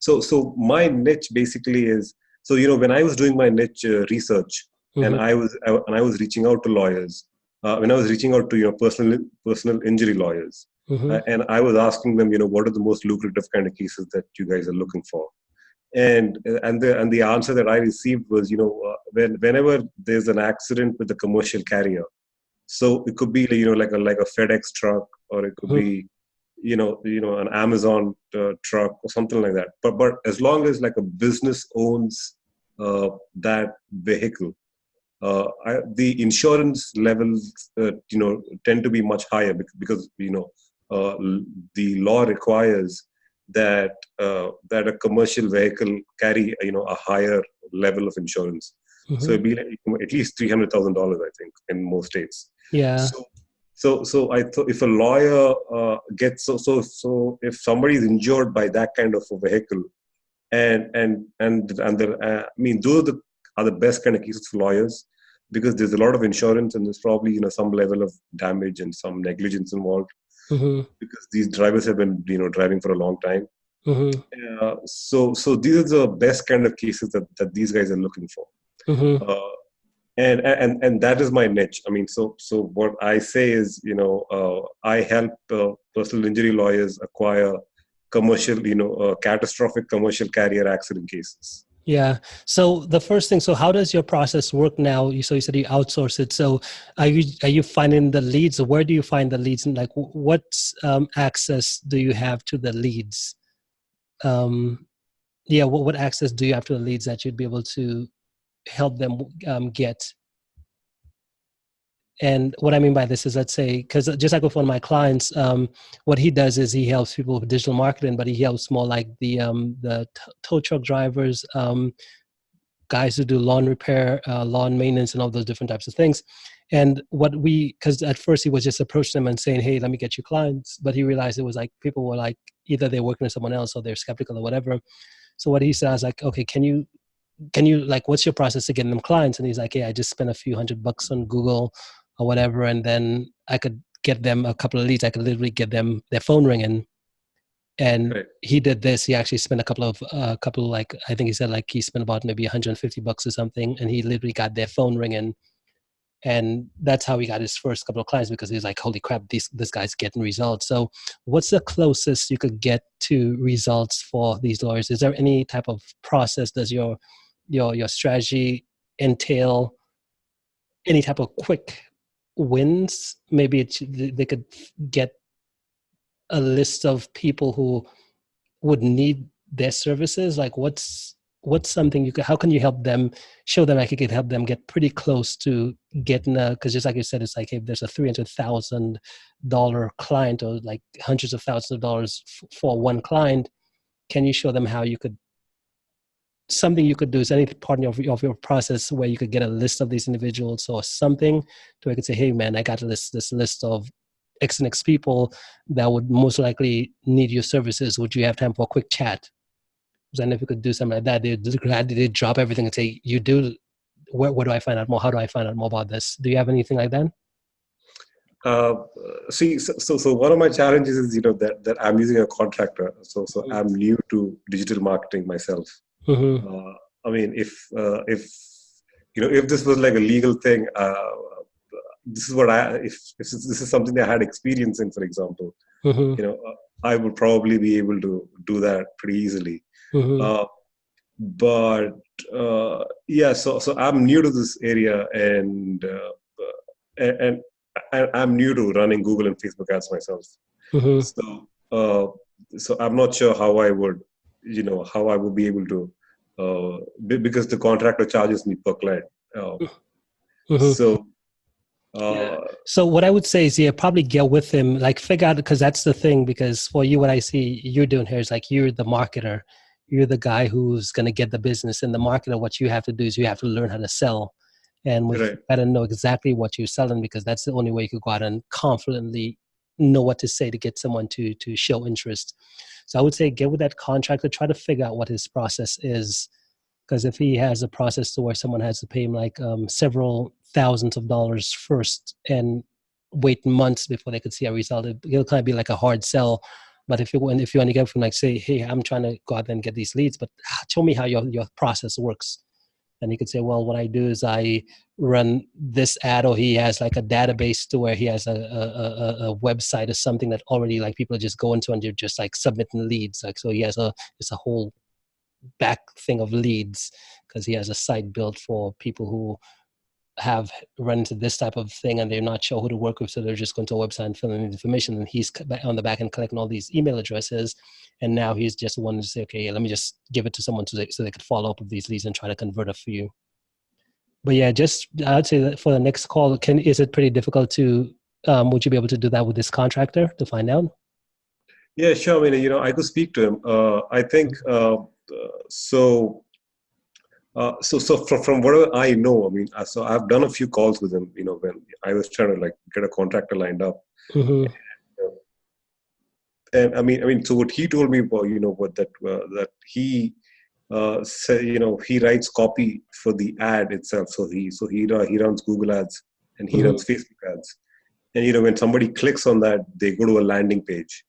Speaker 7: So my niche basically is, so when I was doing my niche research, and I was reaching out to lawyers, when I was reaching out to personal injury lawyers, and I was asking them, what are the most lucrative kind of cases that you guys are looking for? And the answer that I received was, whenever there's an accident with a commercial carrier, so it could be like a FedEx truck, or it could be an Amazon truck or something like that. But as long as like a business owns that vehicle, the insurance levels tend to be much higher, because the law requires that a commercial vehicle carry a higher level of insurance. So it'd be like at least $300,000, I think, in most states.
Speaker 2: Yeah.
Speaker 7: So I thought, if a lawyer gets so if somebody is injured by that kind of a vehicle, and those are the best kind of cases for lawyers, because there's a lot of insurance, and there's probably some level of damage and some negligence involved, because these drivers have been driving for a long time.
Speaker 2: Mm-hmm.
Speaker 7: So these are the best kind of cases that these guys are looking for.
Speaker 2: Mm-hmm.
Speaker 7: And that is my niche. I mean, so what I say is, I help personal injury lawyers acquire commercial, catastrophic commercial carrier accident cases.
Speaker 2: Yeah. So the first thing, so how does your process work now? So you said you outsource it. So are you finding the leads? Where do you find the leads? And like, what access do you have to the leads? Yeah. What access do you have to the leads that you'd be able to help them get? And what I mean by this is, let's say, because just like with one of my clients, what he does is he helps people with digital marketing, but he helps more like the tow truck drivers, guys who do lawn repair, lawn maintenance, and all those different types of things. And because at first he was just approaching them and saying, "Hey, let me get you clients," but he realized it was like people were like either they're working with someone else or they're skeptical or whatever. So what he said, I was like, "Okay, can you like, what's your process to getting them clients?" And he's like, "Yeah, I just spent a few $100 on Google or whatever, and then I could get them a couple of leads. I could literally get them their phone ringing." And
Speaker 7: Right.
Speaker 2: he did this. He actually spent a couple, like, I think he said like he spent about maybe $150 or something, and he literally got their phone ringing. And that's how he got his first couple of clients, because he's like, "Holy crap, this guy's getting results." So what's the closest you could get to results for these lawyers? Is there any type of process? Does your strategy entail any type of quick wins? Maybe they could get a list of people who would need their services. Like, what's something how can you help them, show them like you could help them get pretty close to getting because just like you said, it's like if there's a $300,000 client, or like hundreds of thousands of dollars for one client, can you show them how you could, something you could do, is any part of your process where you could get a list of these individuals or something to where you could say, "Hey man, I got this list of X and X people that would most likely need your services. Would you have time for a quick chat?" And if you could do something like that, they drop everything and say, "You do, where do I find out more? How do I find out more about this?" Do you have anything like that?
Speaker 7: So one of my challenges is, that I'm using a contractor. So I'm new to digital marketing myself.
Speaker 2: Mm-hmm.
Speaker 7: I mean, if this was like a legal thing, this is what if this is something I had experience in, for example,
Speaker 2: Mm-hmm.
Speaker 7: I would probably be able to do that pretty easily.
Speaker 2: Mm-hmm.
Speaker 7: But yeah, so I'm new to this area, and I'm new to running Google and Facebook ads myself.
Speaker 2: Mm-hmm.
Speaker 7: So I'm not sure how I would be able to, because the contractor charges me per client.
Speaker 2: Mm-hmm.
Speaker 7: So.
Speaker 2: Yeah. So what I would say is, probably get with him, like figure out, because that's the thing, because for you, what I see you're doing here is like, you're the marketer, you're the guy who's going to get the business. And the marketer, what you have to do is you have to learn how to sell, and you got to know exactly what you're selling, because that's the only way you could go out and confidently know what to say to get someone to show interest. So I would say get with that contractor, try to figure out what his process is. Because if he has a process to where someone has to pay him like several thousands of dollars first and wait months before they could see a result, it'll kind of be like a hard sell. But if you only get from like, say, "Hey, I'm trying to go out there and get these leads, but show me how your process works." And he could say, "Well, what I do is I run this ad," or he has like a database to where he has a website or something that already like people are just going to and they're just like submitting leads. Like, so he has it's a whole back thing of leads, because he has a site built for people who have run into this type of thing and they're not sure who to work with, so they're just going to a website and filling in information, and he's on the back end collecting all these email addresses, and now he's just wanting to say, "Okay, yeah, let me just give it to someone so they could follow up with these leads and try to convert a few." But yeah, just I'd say that for the next call, is it pretty difficult to would you be able to do that with this contractor to find out?
Speaker 7: Yeah, sure. I mean, I could speak to him. I think so. So from whatever I know, I mean, so I've done a few calls with him. When I was trying to like get a contractor lined up,
Speaker 2: Mm-hmm.
Speaker 7: and I mean, so what he told me about, that he said, he writes copy for the ad itself. So he runs Google ads and he runs Facebook ads, and when somebody clicks on that, they go to a landing page.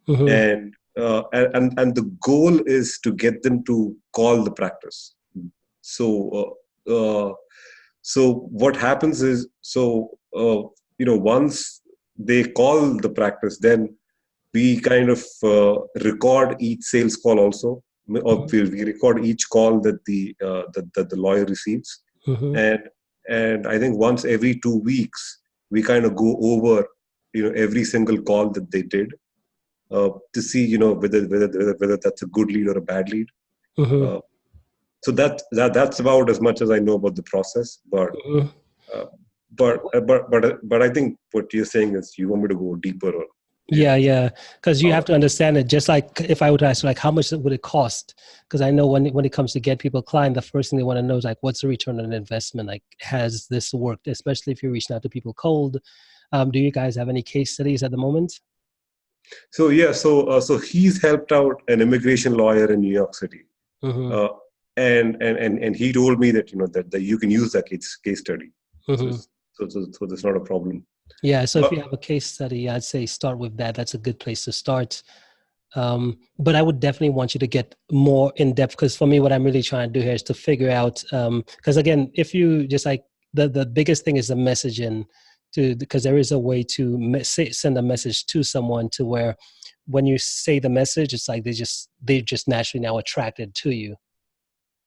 Speaker 2: Mm-hmm.
Speaker 7: And and the goal is to get them to call the practice. So what happens is, once they call the practice, then we kind of record each sales call also, or we record each call that the lawyer receives, and I think once every 2 weeks we kind of go over every single call that they did to see whether that's a good lead or a bad lead. So that's about as much as I know about the process, but I think what you're saying is you want me to go deeper on.
Speaker 2: Yeah. Because you have to understand it. Just like if I would ask, like, how much would it cost? Because I know when it comes to get people client, the first thing they want to know is like, what's the return on investment? Like, has this worked? Especially if you're reaching out to people cold. Do you guys have any case studies at the moment?
Speaker 7: So so he's helped out an immigration lawyer in New York City. And he told me that that you can use that case study, so that's not a problem.
Speaker 2: Yeah, so if you have a case study, I'd say start with that. That's a good place to start. But I would definitely want you to get more in depth, because for me, what I'm really trying to do here is to figure out. Because again, if you just like the biggest thing is the messaging, because there is a way to send a message to someone to where when you say the message, it's like they're just naturally now attracted to you.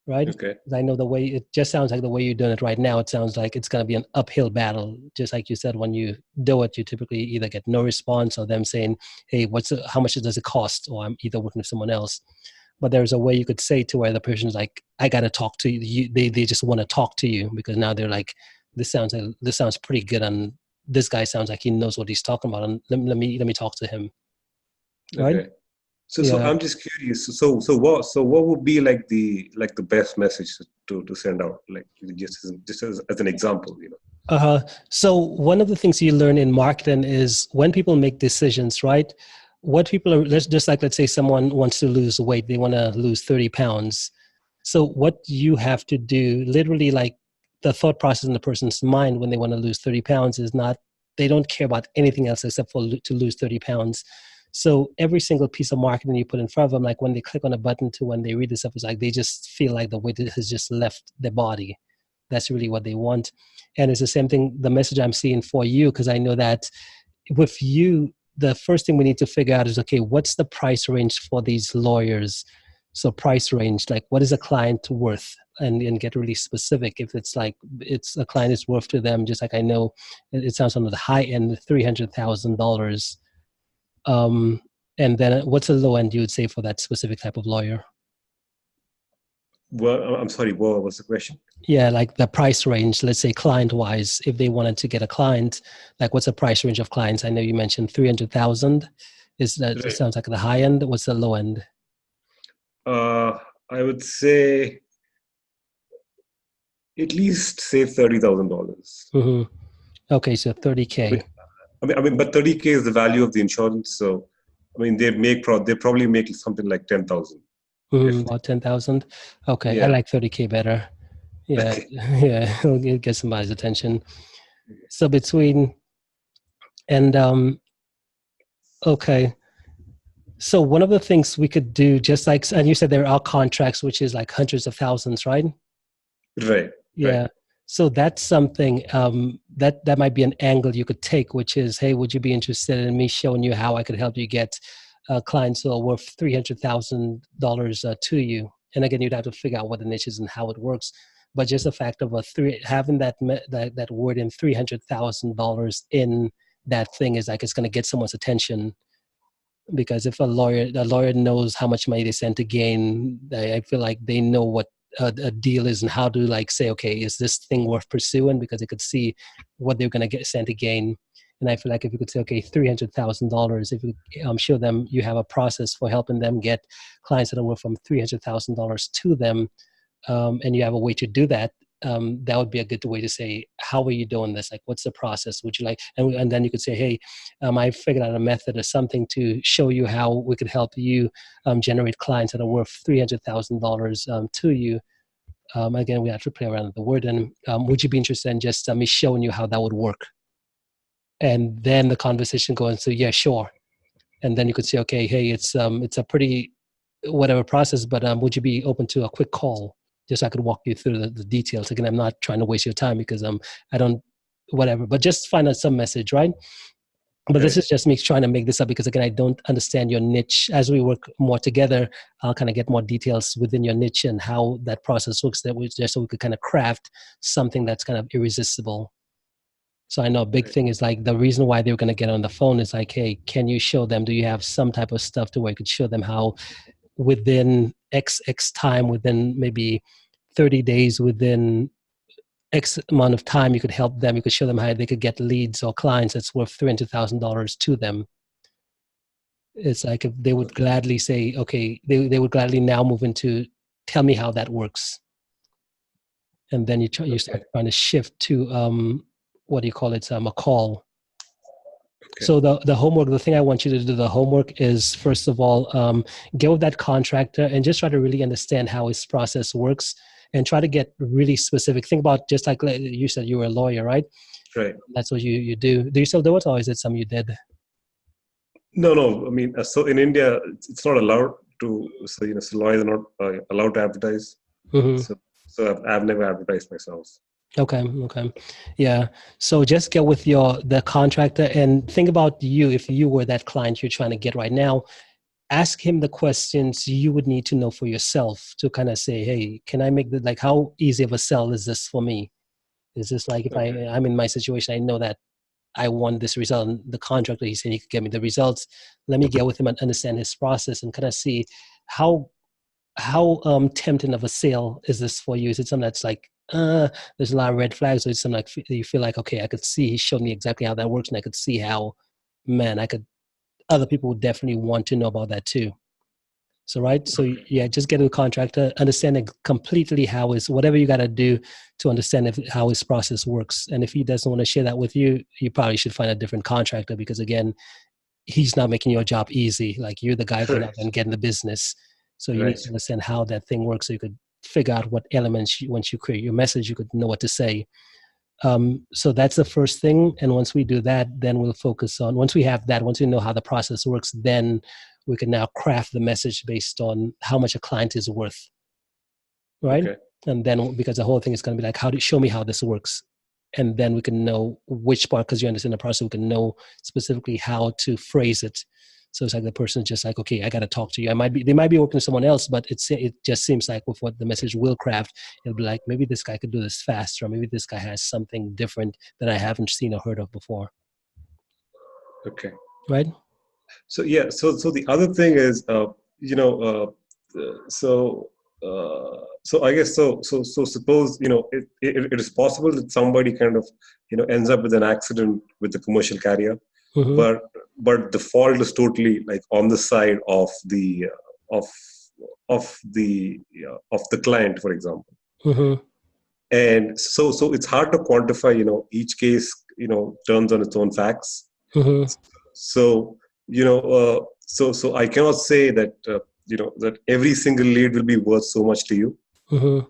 Speaker 2: Right?
Speaker 7: Okay.
Speaker 2: I know the way it just sounds like the way you're doing it right now. It sounds like it's going to be an uphill battle. Just like you said, when you do it, you typically either get no response or them saying, "Hey, how much does it cost?" Or I'm either working with someone else. But there's a way you could say to where the person's like, "I got to talk to you." They just want to talk to you because now they're like, "This sounds pretty good," and this guy sounds like he knows what he's talking about, and let me talk to him. Right?
Speaker 7: Okay. So I'm just curious. So what would be like the best message to send out, like just as an example,
Speaker 2: So one of the things you learn in marketing is when people make decisions, right? What people are, let's say someone wants to lose weight, they want to lose 30 pounds. So what you have to do, literally, like the thought process in the person's mind when they want to lose 30 pounds is not, they don't care about anything else except for to lose 30 pounds. So every single piece of marketing you put in front of them, like when they click on a button to when they read this stuff, it's like they just feel like the weight has just left their body. That's really what they want. And it's the same thing, the message I'm seeing for you, because I know that with you, the first thing we need to figure out is, okay, what's the price range for these lawyers? So price range, like what is a client worth? And get really specific. If it's like it's a client is worth to them, just like I know it sounds on the high end, $300,000. And then what's the low end you would say for that specific type of lawyer?
Speaker 7: Well, I'm sorry, what was the question?
Speaker 2: Yeah, like the price range, let's say client wise, if they wanted to get a client, like what's the price range of clients? I know you mentioned 300,000. Is that, right. It sounds like the high end. What's the low end?
Speaker 7: I would say at least say $30,000.
Speaker 2: Okay, so 30K.
Speaker 7: I mean, but 30K is the value of the insurance. So, I mean, they probably make something like 10,000.
Speaker 2: About 10,000. Okay, yeah. I like 30K better. Yeah, yeah, it'll get somebody's attention. So between and okay. So one of the things we could do, just like, and you said there are contracts, which is like hundreds of thousands, right?
Speaker 7: Right.
Speaker 2: Yeah. Right. So that's something that might be an angle you could take, which is, hey, would you be interested in me showing you how I could help you get clients who are worth $300,000 to you? And again, you'd have to figure out what the niche is and how it works. But just the fact of having that word in $300,000 in that thing is like it's going to get someone's attention. Because if a lawyer knows how much money they stand to gain, I feel like they know what a deal is and how to like say, okay, is this thing worth pursuing? Because they could see what they're going to stand to gain. And I feel like if you could say, okay, $300,000, if you show them you have a process for helping them get clients that are worth from $300,000 to them, and you have a way to do that, that would be a good way to say, how are you doing this? Like, what's the process? Would you like, and then you could say, hey, I figured out a method or something to show you how we could help you generate clients that are worth $300,000 to you. Again, we have to play around with the word. And would you be interested in just me showing you how that would work? And then the conversation goes, so yeah, sure. And then you could say, okay, hey, it's a pretty whatever process, but would you be open to a quick call? Just so I could walk you through the details. Again, I'm not trying to waste your time because I don't, whatever, but just find out some message, right? But this is just me trying to make this up because, again, I don't understand your niche. As we work more together, I'll kind of get more details within your niche and how that process works, that we just so we could kind of craft something that's kind of irresistible. So I know a big thing is like the reason why they were going to get on the phone is like, hey, can you show them, do you have some type of stuff to where you could show them how within X time, within maybe 30 days, within X amount of time, you could help them, you could show them how they could get leads or clients that's worth $300,000 to them. It's like if they would gladly say, okay, they would gladly now move into, tell me how that works. And then you start trying to shift to, what do you call it? A call. Okay. So the homework, the thing I want you to do, the homework is, first of all, get with that contractor and just try to really understand how his process works and try to get really specific. Think about, just like you said, you were a lawyer, right?
Speaker 7: Right.
Speaker 2: That's what you do. Do you still do it, or is it something you did?
Speaker 7: No. I mean, so in India, it's not allowed to, so, so lawyers are not allowed to advertise. Mm-hmm. So I've never advertised myself.
Speaker 2: Okay. Yeah. So just get with the contractor and think about you. If you were that client you're trying to get right now, ask him the questions you would need to know for yourself to kind of say, hey, can I make like, how easy of a sell is this for me? Is this like, if I'm in my situation, I know that I want this result, and the contractor, he said he could get me the results. Let me get with him and understand his process and kind of see how tempting of a sale is this for you? Is it something that's like, there's a lot of red flags, or is it something like you feel like, okay, I could see, he showed me exactly how that works, and I could see how, man, other people would definitely want to know about that too. So, right. So yeah, just get a contractor, understand completely how whatever you got to do to understand how his process works. And if he doesn't want to share that with you, you probably should find a different contractor, because again, he's not making your job easy. Like, you're the guy going out and getting the business. So you need to understand how that thing works, so you could figure out what elements, once you create your message, you could know what to say. So that's the first thing. And once we do that, then we'll focus on, once we have that, once we know how the process works, then we can now craft the message based on how much a client is worth. Right. Okay. And then, because the whole thing is going to be like, show me how this works. And then we can know which part, because you understand the process, we can know specifically how to phrase it. So it's like the person's just like, okay, I got to talk to you. They might be working with someone else, but it just seems like with what the message will craft, it'll be like, maybe this guy could do this faster, or maybe this guy has something different that I haven't seen or heard of before.
Speaker 7: Okay.
Speaker 2: Right.
Speaker 7: So yeah. So the other thing is, so I guess so suppose it is possible that somebody kind of ends up with an accident with the commercial carrier. Mm-hmm. But the fault is totally like on the side of the client, for example. Mm-hmm. And so it's hard to quantify. Each case turns on its own facts. Mm-hmm. So so I cannot say that that every single lead will be worth so much to you. Mm-hmm.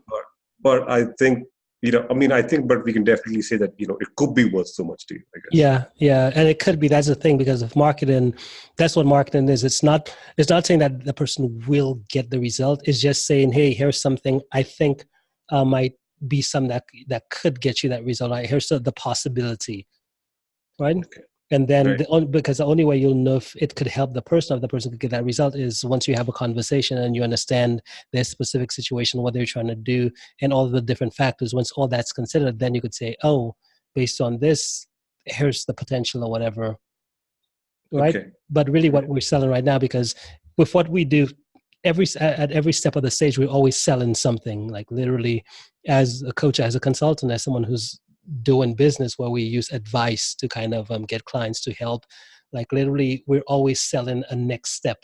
Speaker 7: But I think. But we can definitely say that, it could be worth so much to you, I guess.
Speaker 2: Yeah. And it could be, that's the thing, because of marketing, that's what marketing is. It's not saying that the person will get the result. It's just saying, hey, here's something I think might be something that could get you that result. Here's the possibility, right? Okay. And then because the only way you'll know if it could help the person, if the person could get that result, is once you have a conversation and you understand their specific situation, what they're trying to do, and all the different factors. Once all that's considered, then you could say, oh, based on this, here's the potential or whatever. Right. Okay. But really what we're selling right now, because with what we do, at every step of the stage, we're always selling something, like literally as a coach, as a consultant, as someone who's doing business, where we use advice to kind of get clients to help. Like literally, we're always selling a next step,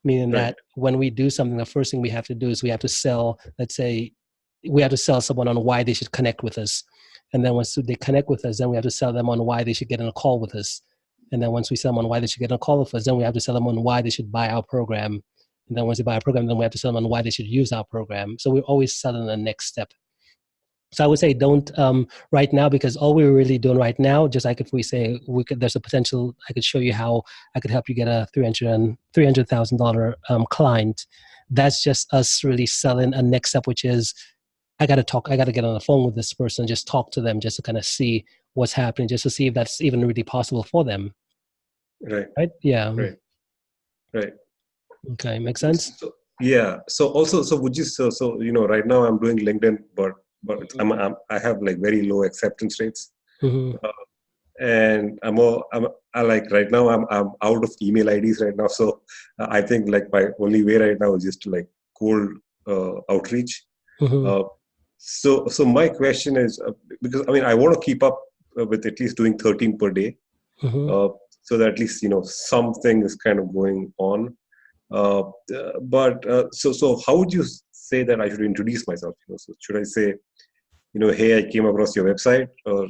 Speaker 2: meaning that when we do something, the first thing we have to do is we have to sell. Let's say we have to sell someone on why they should connect with us, and then once they connect with us, then we have to sell them on why they should get on a call with us. And then once we sell them on why they should get on a call with us, then we have to sell them on why they should buy our program. And then once they buy our program, then we have to sell them on why they should use our program. So we're always selling the next step. So I would say don't right now, because all we're really doing right now, just like if we say there's a potential, I could show you how I could help you get a $300,000 client. That's just us really selling a next step, which is I got to get on the phone with this person, just talk to them, just to kind of see what's happening, just to see if that's even really possible for them.
Speaker 7: Right.
Speaker 2: Right. Yeah.
Speaker 7: Right.
Speaker 2: Okay. Makes sense.
Speaker 7: So, yeah. So also, so would you, so right now I'm doing LinkedIn, but I have like very low acceptance rates.
Speaker 2: Mm-hmm.
Speaker 7: And I like right now I'm out of email IDs right now. So I think like my only way right now is just to like cold outreach.
Speaker 2: Mm-hmm.
Speaker 7: So my question is, because I mean, I want to keep up with at least doing 13 per day.
Speaker 2: Mm-hmm.
Speaker 7: So that at least, something is kind of going on. So how would you say that I should introduce myself? So should I say, hey, I came across your website, or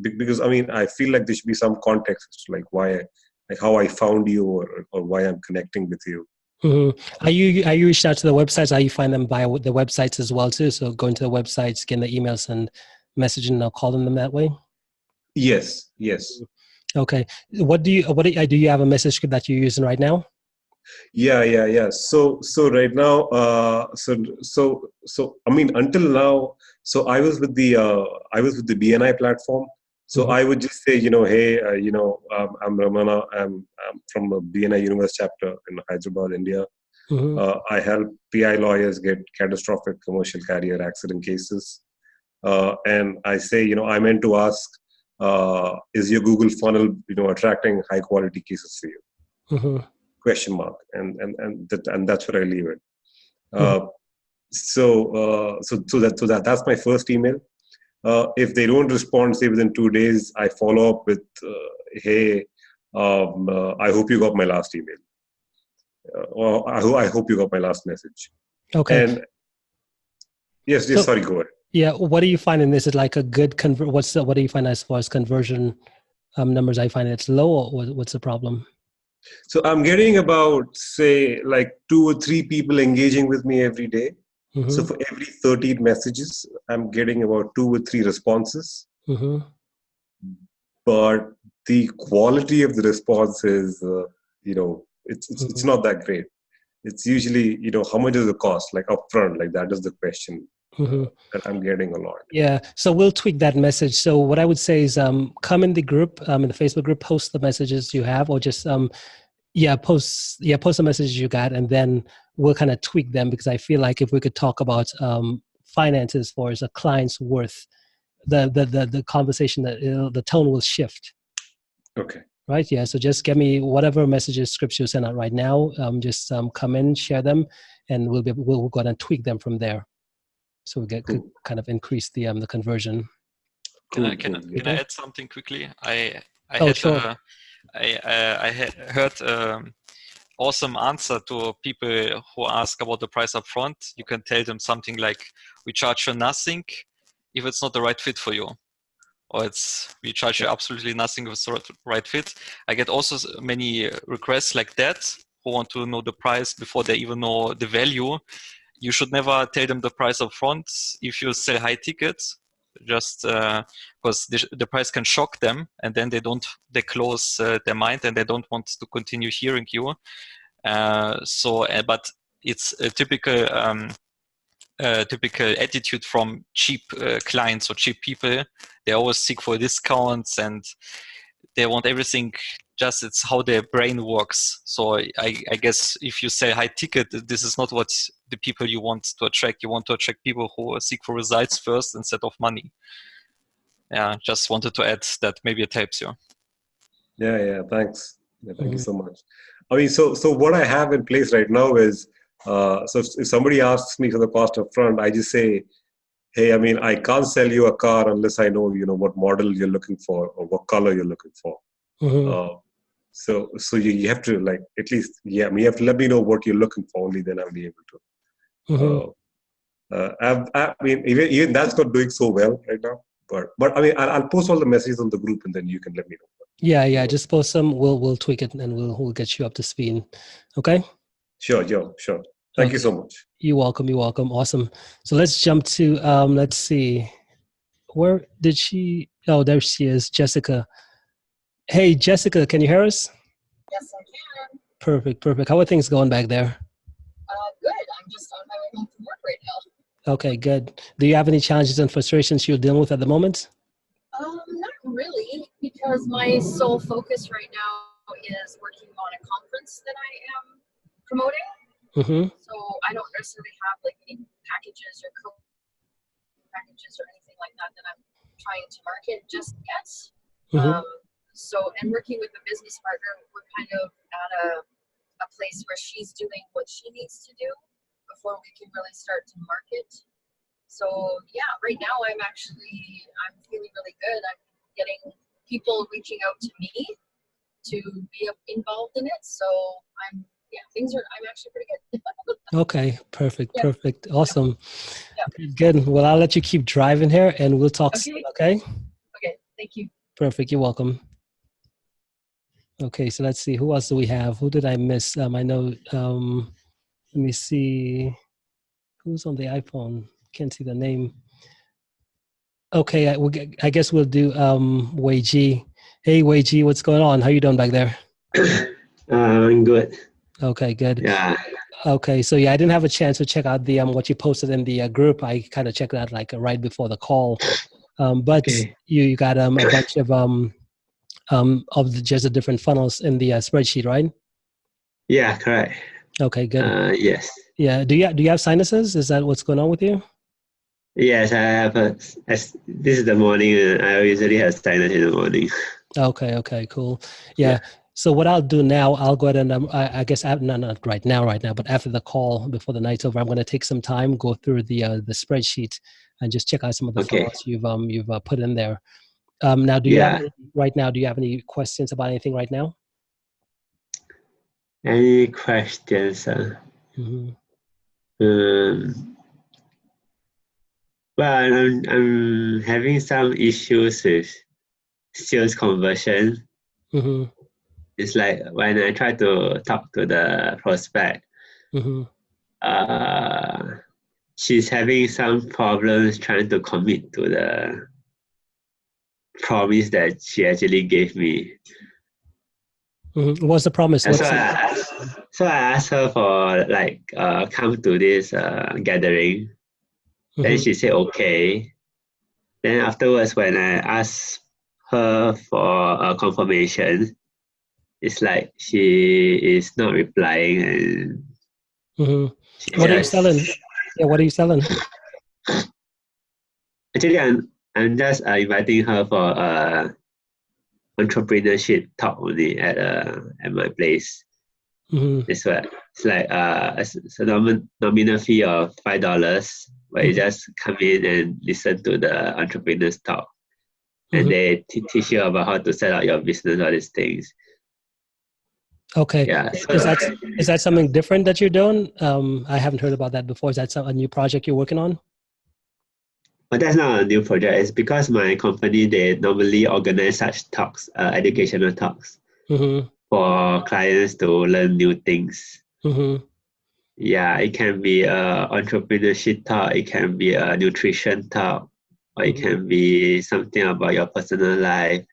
Speaker 7: because I mean, I feel like there should be some context, like why, like how I found you, or why I'm connecting with you.
Speaker 2: Mm-hmm. Are you reached out to the websites? Are you find them via the websites as well too? So going to the websites, getting the emails and messaging, or calling them that way.
Speaker 7: Yes.
Speaker 2: Okay. Do you have a message script that you're using right now?
Speaker 7: Yeah. So right now, so I mean, until now, so I was with the BNI platform. So
Speaker 2: Mm-hmm.
Speaker 7: I would just say, hey, I'm Ramana. I'm from a BNI Universe chapter in Hyderabad, India.
Speaker 2: Mm-hmm.
Speaker 7: I help PI lawyers get catastrophic commercial carrier accident cases. And I say, I meant to ask, is your Google funnel, attracting high quality cases for you?
Speaker 2: Mm-hmm.
Speaker 7: Question mark, and that's where I leave it.
Speaker 2: Mm-hmm.
Speaker 7: So that's my first email. If they don't respond, say within 2 days, I follow up with, hey, I hope you got my last email, or I hope you got my last message.
Speaker 2: Okay.
Speaker 7: And yes,
Speaker 2: So,
Speaker 7: sorry, go ahead.
Speaker 2: yeah, what do you find in this? Is like a good what do you find as far as conversion numbers? I find it's low, or what's the problem?
Speaker 7: So I'm getting about, say, like 2 or 3 people engaging with me every day.
Speaker 2: Mm-hmm.
Speaker 7: So for every 13 messages, I'm getting about 2 or 3 responses.
Speaker 2: Mm-hmm.
Speaker 7: But the quality of the response is, it's not that great. It's usually, how much does it cost? Like upfront, like that is the question that I'm getting a lot.
Speaker 2: Yeah. So we'll tweak that message. So what I would say is, come in the group, in the Facebook group, post the messages you have, or just, post the messages you got, and then we'll kind of tweak them, because I feel like if we could talk about finances for as a client's worth, the conversation, the tone will shift.
Speaker 7: Okay.
Speaker 2: Right. Yeah. So just get me whatever messages, scripts you send out right now. Just come in, share them, and we'll go ahead and tweak them from there. So we could kind of increase the conversion.
Speaker 1: Can I add something quickly? I heard awesome answer to people who ask about the price up front. You can tell them something like, we charge you nothing if it's not the right fit for you, or we charge you absolutely nothing if it's the right fit. I get also many requests like that who want to know the price before they even know the value. You should never tell them the price up front if you sell high tickets, just because the price can shock them, and then they close their mind, and they don't want to continue hearing you. But it's a typical attitude from cheap clients or cheap people. They always seek for discounts, and they want everything. Just it's how their brain works. So I guess if you say high ticket, this is not what the people you want to attract. You want to attract people who seek for results first instead of money. Yeah, just wanted to add that. Maybe it helps you.
Speaker 7: Yeah. Thanks. Yeah, thank you so much. I mean, so what I have in place right now is, so if somebody asks me for the cost up front, I just say, hey, I mean, I can't sell you a car unless I know, what model you're looking for or what color you're looking for. So you have to, like, at least, you have to let me know what you're looking for. Only then I'll be able to. I mean, even that's not doing so well right now. But I mean, I'll post all the messages on the group, and then you can let me know.
Speaker 2: Yeah. Just post them. We'll tweak it, and we'll get you up to speed. Okay.
Speaker 7: Sure. Thank you so much.
Speaker 2: You're welcome. You're welcome. Awesome. So let's jump to, let's see. Where did she? Oh, there she is, Jessica. Hey, Jessica, can you hear us?
Speaker 6: Yes, I can.
Speaker 2: Perfect. How are things going back there?
Speaker 6: Good. I'm just on my way home from work right now.
Speaker 2: Okay, good. Do you have any challenges and frustrations you're dealing with at the moment?
Speaker 6: Not really, because my sole focus right now is working on a conference that I am promoting.
Speaker 2: Mm-hmm.
Speaker 6: So I don't necessarily have like any packages or packages or anything like that that I'm trying to market just yet.
Speaker 2: Mm-hmm.
Speaker 6: And working with a business partner, we're kind of at a place where she's doing what she needs to do before we can really start to market. So yeah, right now I'm feeling really good. I'm getting people reaching out to me to be involved in it. So I'm actually pretty good.
Speaker 2: Okay, perfect.
Speaker 6: Yeah.
Speaker 2: Perfect. Awesome.
Speaker 6: Yeah.
Speaker 2: Good. Well, I'll let you keep driving here and we'll talk
Speaker 6: Okay.
Speaker 2: soon, okay?
Speaker 6: Okay, thank you.
Speaker 2: Perfect. You're welcome. Okay, so let's see. Who else do we have? Who did I miss? I know, let me see. Who's on the iPhone? Can't see the name. Okay, I guess we'll do Wei Ji. Hey, Wei Ji, what's going on? How you doing back there?
Speaker 8: I'm good.
Speaker 2: Okay, good.
Speaker 8: Yeah.
Speaker 2: Okay, so yeah, I didn't have a chance to check out the what you posted in the group. I kind of checked it out like right before the call. But
Speaker 8: Okay.
Speaker 2: you got a bunch of just the different funnels in the spreadsheet, right?
Speaker 8: Yeah, correct.
Speaker 2: Okay, good.
Speaker 8: Yes.
Speaker 2: Yeah. Do you have sinuses? Is that what's going on with you?
Speaker 8: Yes, I have. This is the morning. I usually have sinus in the morning.
Speaker 2: Okay, cool. Yeah. So what I'll do now, I'll go ahead and I guess not right now, but after the call, before the night's over, I'm going to take some time, go through the spreadsheet, and just check out some of the
Speaker 8: Okay.
Speaker 2: funnels you've put in there. Now, do you have any questions about anything right now?
Speaker 8: Any questions?
Speaker 2: Mm-hmm.
Speaker 8: Well, I'm having some issues with sales conversion.
Speaker 2: Mm-hmm.
Speaker 8: It's like when I try to talk to the prospect,
Speaker 2: Mm-hmm.
Speaker 8: She's having some problems trying to commit to the promise that she actually gave me.
Speaker 2: Mm-hmm. What's the promise?
Speaker 8: And so I asked her for come to this gathering.
Speaker 2: Mm-hmm.
Speaker 8: Then she said okay. Then afterwards, when I asked her for a confirmation, it's like she is not replying and
Speaker 2: Mm-hmm. What are you selling? Yeah, what are you selling?
Speaker 8: Actually, I'm just inviting her for entrepreneurship talk only at my place.
Speaker 2: Mm-hmm.
Speaker 8: It's like it's a nominal fee of $5, where you just come in and listen to the entrepreneurs talk, and they teach you about how to set up your business, all these things.
Speaker 2: Okay.
Speaker 8: Yeah.
Speaker 2: Is that something different that you're doing? I haven't heard about that before. Is that a new project you're working on?
Speaker 8: But that's not a new project. It's because my company, they normally organize such talks, educational talks, for clients to learn new things.
Speaker 2: Mm-hmm.
Speaker 8: Yeah, it can be a entrepreneurship talk, it can be a nutrition talk, or it can be something about your personal life.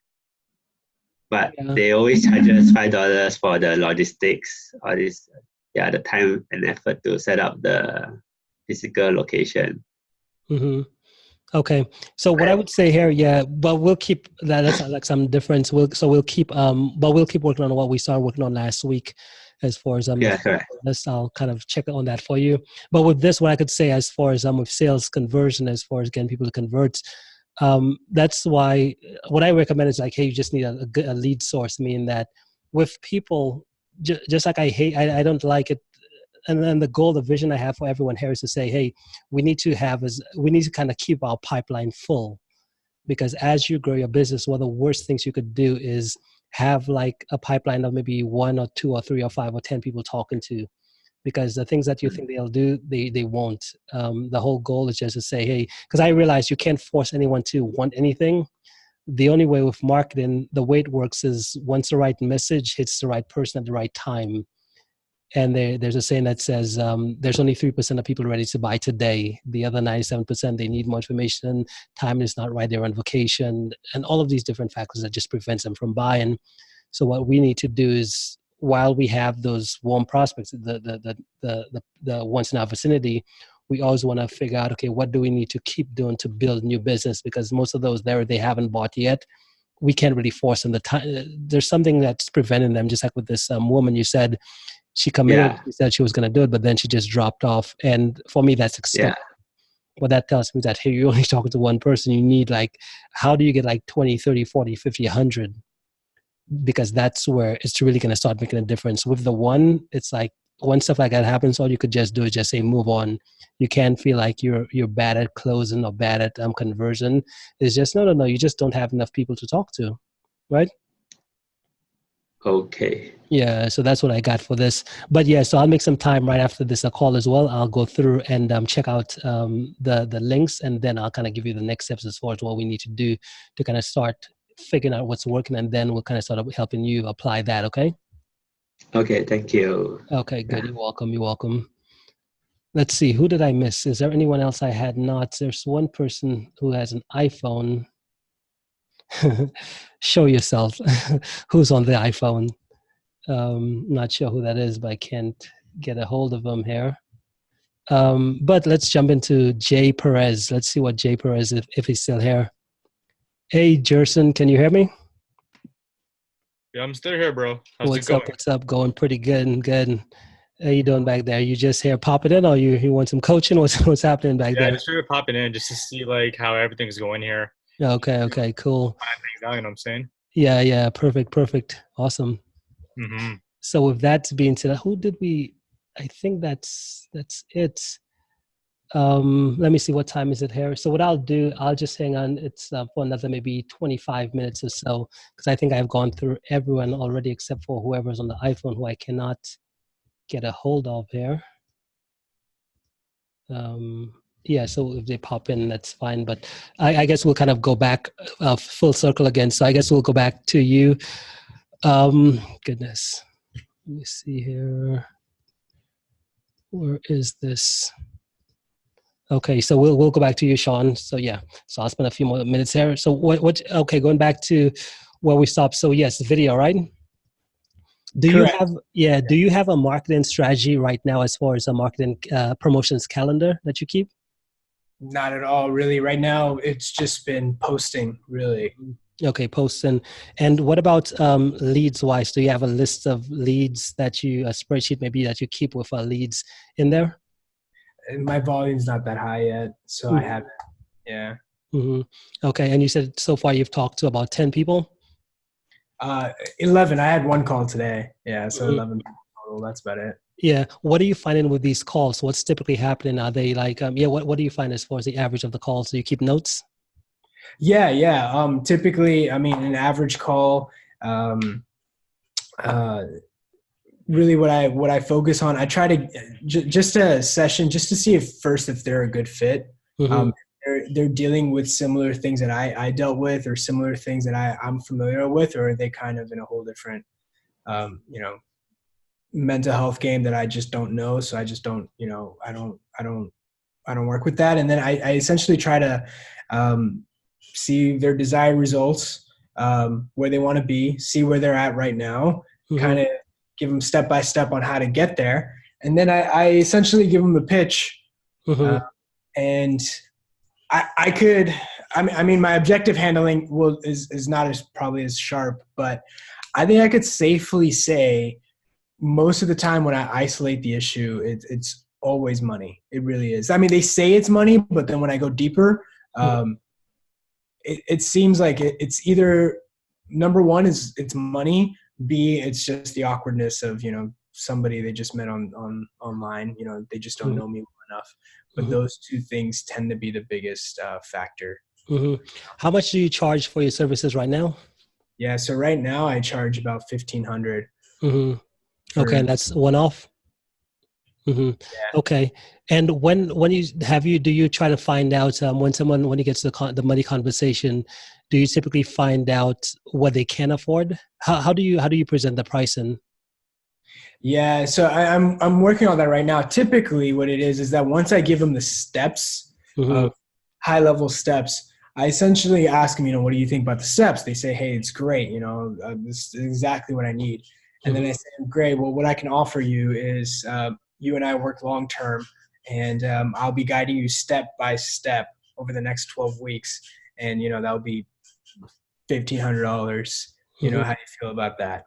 Speaker 8: But they always charge us $5 for the logistics, or this, the time and effort to set up the physical location.
Speaker 2: Mm-hmm. Okay, so what I would say here, but we'll keep that. That's like some difference. We'll keep working on what we started working on last week, as far as
Speaker 8: correct.
Speaker 2: I'll kind of check on that for you. But with this, what I could say as far as with sales conversion, as far as getting people to convert, that's why what I recommend is like, hey, you just need a lead source, meaning that with people, just like I don't like it. And then the goal, the vision I have for everyone here is to say, hey, we need to kind of keep our pipeline full, because as you grow your business, one of the worst things you could do is have like a pipeline of maybe 1 or 2 or 3 or 5 or 10 people talking to, because the things that you think they'll do, they won't. The whole goal is just to say, hey, because I realize you can't force anyone to want anything. The only way with marketing, the way it works is once the right message hits the right person at the right time, And there's a saying that says there's only 3% of people ready to buy today. The other 97%, they need more information. Time is not right. They're on vacation, and all of these different factors that just prevents them from buying. So what we need to do is, while we have those warm prospects, the ones in our vicinity, we always want to figure out, okay, what do we need to keep doing to build new business? Because most of those there, they haven't bought yet. We can't really force them. There's something that's preventing them, just like with this woman you said. She committed, she said she was going to do it, but then she just dropped off. And for me, that's acceptable. Well, that tells me that, hey, you're only talking to one person. You need how do you get 20, 30, 40, 50, 100? Because that's where it's really going to start making a difference. With the one, it's like when stuff like that happens, all you could just do is just say, move on. You can't feel like you're bad at closing or bad at conversion. It's just, no, you just don't have enough people to talk to, right?
Speaker 8: Okay.
Speaker 2: Yeah, so that's what I got for this. But yeah, so I'll make some time right after this call as well. I'll go through and check out the links, and then I'll kind of give you the next steps as far as what we need to do to kind of start figuring out what's working, and then we'll kind of start helping you apply that, okay?
Speaker 8: Okay, thank you.
Speaker 2: Okay, good. You're welcome. You're welcome. Let's see, who did I miss? Is there anyone else I had not? There's one person who has an iPhone. Show yourself. Who's on the iPhone? Not sure who that is, but I can't get a hold of him here. But let's jump into Jay Perez. Let's see what Jay Perez, if he's still here. Hey, Jerson, can you hear me?
Speaker 3: Yeah, I'm still here, bro. How's it going?
Speaker 2: What's up? Going pretty good. Good. How you doing back there? You just here popping in, or you want some coaching? What's happening back there?
Speaker 3: Yeah, I just started popping in just to see how everything's going here.
Speaker 2: Okay, cool.
Speaker 3: You know what I'm saying?
Speaker 2: Yeah, perfect. Awesome.
Speaker 3: Mm-hmm.
Speaker 2: So with that being said, who did we? I think that's it. Let me see, what time is it here? So what I'll do, I'll just hang on. It's for another maybe 25 minutes or so, because I think I've gone through everyone already except for whoever's on the iPhone who I cannot get a hold of here. Yeah, so if they pop in, that's fine. But I guess we'll kind of go back full circle again. So I guess we'll go back to you. Goodness. Let me see here. Where is this? Okay, so we'll go back to you, Sean. So yeah, so I'll spend a few more minutes here. So what? Okay, going back to where we stopped. So yes, video, right? Do you have a marketing strategy right now as far as a marketing promotions calendar that you keep?
Speaker 5: Not at all, really. Right now, it's just been posting, really.
Speaker 2: Okay, posting. And what about leads wise? Do you have a list of leads a spreadsheet maybe that you keep with leads in there?
Speaker 5: My volume's not that high yet, so I haven't. Yeah.
Speaker 2: Mm-hmm. Okay, and you said so far you've talked to about 10 people?
Speaker 5: 11. I had one call today. Yeah, so 11 people total. That's about it.
Speaker 2: Yeah. What are you finding with these calls? What's typically happening? Are they what do you find as far as the average of the calls? Do you keep notes?
Speaker 5: Yeah. Typically, an average call, really what I focus on, I try to just a session just to see if they're a good fit.
Speaker 2: Mm-hmm.
Speaker 5: They're dealing with similar things that I dealt with, or similar things that I'm familiar with, or are they kind of in a whole different, mental health game that I just don't know. So I just don't, I don't work with that. And then I essentially try to see their desired results, where they want to be, see where they're at right now, kind of give them step by step on how to get there. And then I essentially give them the pitch, and my objective handling is not probably as sharp, but I think I could safely say most of the time when I isolate the issue, it's always money. It really is. They say it's money, but then when I go deeper, it seems like it's either number one is it's money. B, it's just the awkwardness of, somebody they just met online, they just don't know me well enough. But those two things tend to be the biggest factor.
Speaker 2: How much do you charge for your services right now?
Speaker 5: Yeah, so right now I charge about $1,500.
Speaker 2: Okay, and that's one off. Yeah. Okay, and do you try to find out when he gets the money conversation? Do you typically find out what they can afford? How do you present the pricing?
Speaker 5: Yeah, so I'm working on that right now. Typically, what it is that once I give them the steps of high level steps, I essentially ask them, what do you think about the steps? They say, hey, it's great. This is exactly what I need. And then I say, great. Well, what I can offer you is you and I work long term, and I'll be guiding you step by step over the next 12 weeks, and that'll be $1,500. How do you feel about that?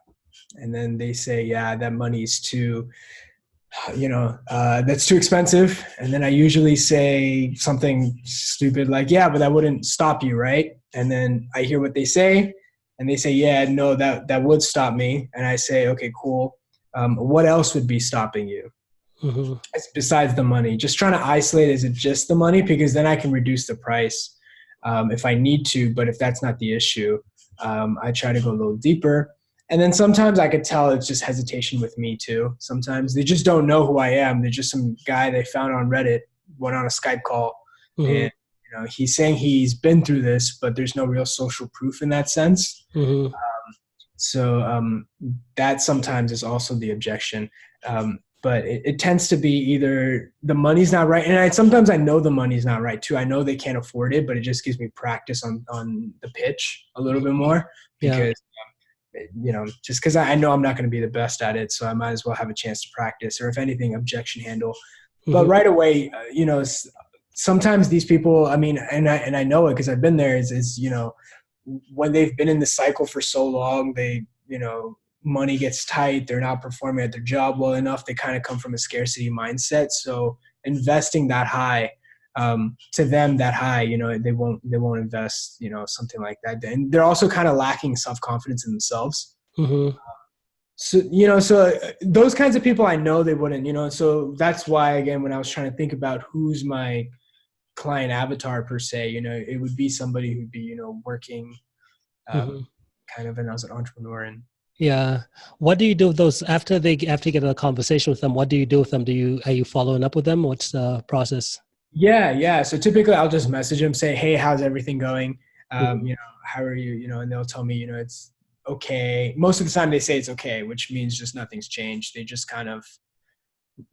Speaker 5: And then they say, yeah, that money's too, that's too expensive. And then I usually say something stupid like, yeah, but that wouldn't stop you, right? And then I hear what they say, and they say, yeah, no, that would stop me. And I say, okay, cool. What else would be stopping you? Besides the money? Just trying to isolate, is it just the money? Because then I can reduce the price if I need to, but if that's not the issue, I try to go a little deeper. And then sometimes I could tell it's just hesitation with me too. Sometimes they just don't know who I am. They're just some guy they found on Reddit, went on a Skype call, and he's saying he's been through this, but there's no real social proof in that sense. So that sometimes is also the objection. But it tends to be either the money's not right, and sometimes I know the money's not right too. I know they can't afford it, but it just gives me practice on the pitch a little bit more because. Just because I know I'm not going to be the best at it, so I might as well have a chance to practice, or if anything, objection handle. But right away, sometimes these people, and I know it because I've been there, is when they've been in the cycle for so long, they, money gets tight, they're not performing at their job well enough, they kind of come from a scarcity mindset. So investing that high, to them that high, they won't invest, something like that. And they're also kind of lacking self-confidence in themselves. So those kinds of people, I know they wouldn't, so that's why, again, when I was trying to think about who's my client avatar per se, it would be somebody who'd be, working kind of, and I was an entrepreneur. And
Speaker 2: yeah. What do you do with those after you get a conversation with them? What do you do with them? Are you following up with them? What's the process?
Speaker 5: Yeah. So typically I'll just message them, say, hey, how's everything going? How are you? And they'll tell me, it's okay. Most of the time they say it's okay, which means just nothing's changed. They just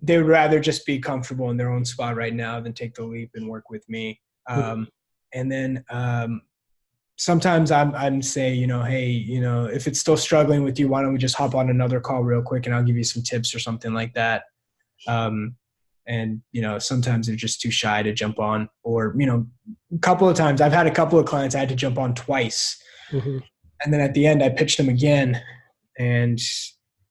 Speaker 5: they would rather just be comfortable in their own spot right now than take the leap and work with me. And then sometimes I'm say, hey, if it's still struggling with you, why don't we just hop on another call real quick and I'll give you some tips or something like that. And, sometimes they're just too shy to jump on, or, a couple of times I've had a couple of clients I had to jump on twice. And then at the end I pitched them again and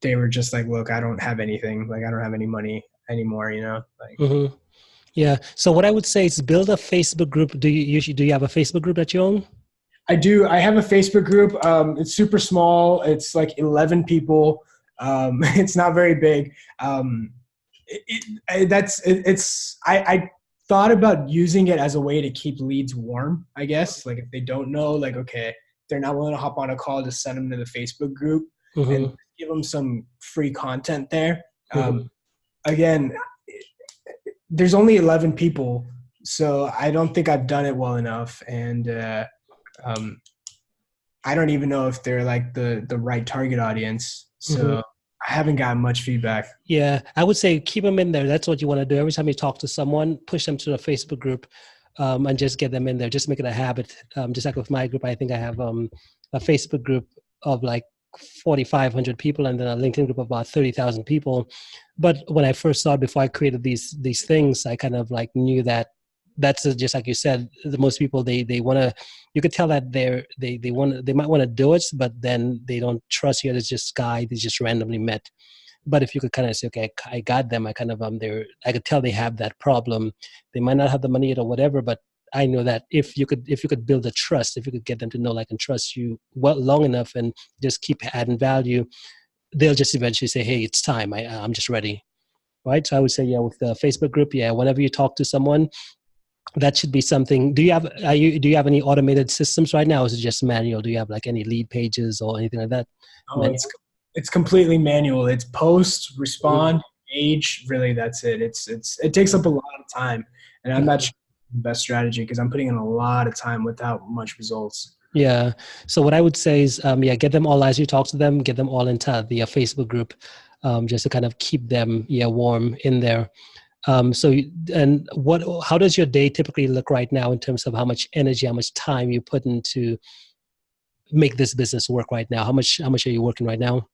Speaker 5: they were just like, look, I don't have anything. Like, I don't have any money anymore,
Speaker 2: Yeah. So what I would say is build a Facebook group. Do you have a Facebook group that you own?
Speaker 5: I do. I have a Facebook group. It's super small. It's like 11 people. It's not very big. I thought about using it as a way to keep leads warm, I guess. Like, if they don't know, like, okay, they're not willing to hop on a call, just send them to the Facebook group and give them some free content there. Again, there's only 11 people, so I don't think I've done it well enough. And I don't even know if they're like the right target audience. So I haven't gotten much feedback.
Speaker 2: Yeah, I would say keep them in there. That's what you want to do. Every time you talk to someone, push them to the Facebook group and just get them in there. Just make it a habit. Just like with my group, I think I have a Facebook group of like 4,500 people and then a LinkedIn group of about 30,000 people. But when I first started, before I created these things, I kind of like knew that that's just like you said, the most people, they want to, you could tell that they might want to do it, but then they don't trust you. It's just guy they just randomly met. But if you could kind of say, okay, I got them, I kind of I could tell they have that problem. They might not have the money yet or whatever, but I know that if you could build a trust, if you could get them to know, like, and trust you well long enough and just keep adding value, they'll just eventually say, hey, it's time. I'm just ready. Right. So I would say, yeah, with the Facebook group, yeah, whenever you talk to someone, that should be something. Do you have any automated systems right now? Or is it just manual? Do you have like any lead pages or anything like that?
Speaker 5: Oh, it's completely manual. It's post, respond, engage. Really, that's it. It takes up a lot of time, and I'm not sure the best strategy because I'm putting in a lot of time without much results.
Speaker 2: Yeah. So what I would say is, get them all as you talk to them, get them all into the Facebook group. just to kind of keep them warm in there. How does your day typically look right now in terms of how much energy, how much time you put into make this business work right now? How much are you working right now?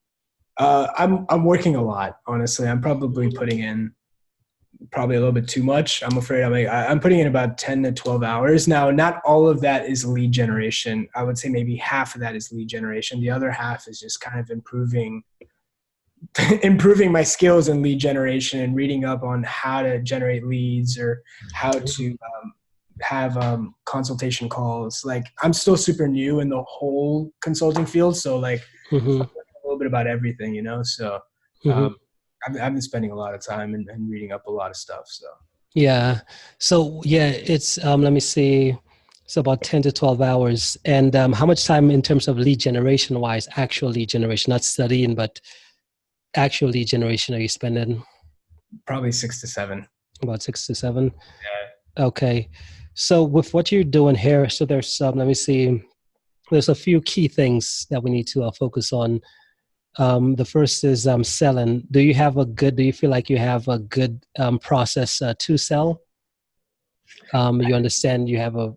Speaker 5: I'm working a lot, honestly. I'm probably putting in a little bit too much. I'm afraid I'm putting in about 10 to 12 hours. Now, not all of that is lead generation. I would say maybe half of that is lead generation. The other half is just kind of improving my skills in lead generation and reading up on how to generate leads or how to have consultation calls. Like, I'm still super new in the whole consulting field, so like a little bit about everything, so I've been spending a lot of time and reading up a lot of stuff.
Speaker 2: It's let me see, it's about 10 to 12 hours. And how much time in terms of lead generation wise, actual lead generation, not studying, but actual lead generation, are you spending?
Speaker 5: Probably 6 to 7.
Speaker 2: About 6 to 7.
Speaker 5: Yeah.
Speaker 2: Okay. So with what you're doing here, so there's let me see, there's a few key things that we need to focus on. The first is selling. Do you feel like you have a good process to sell? You understand you have a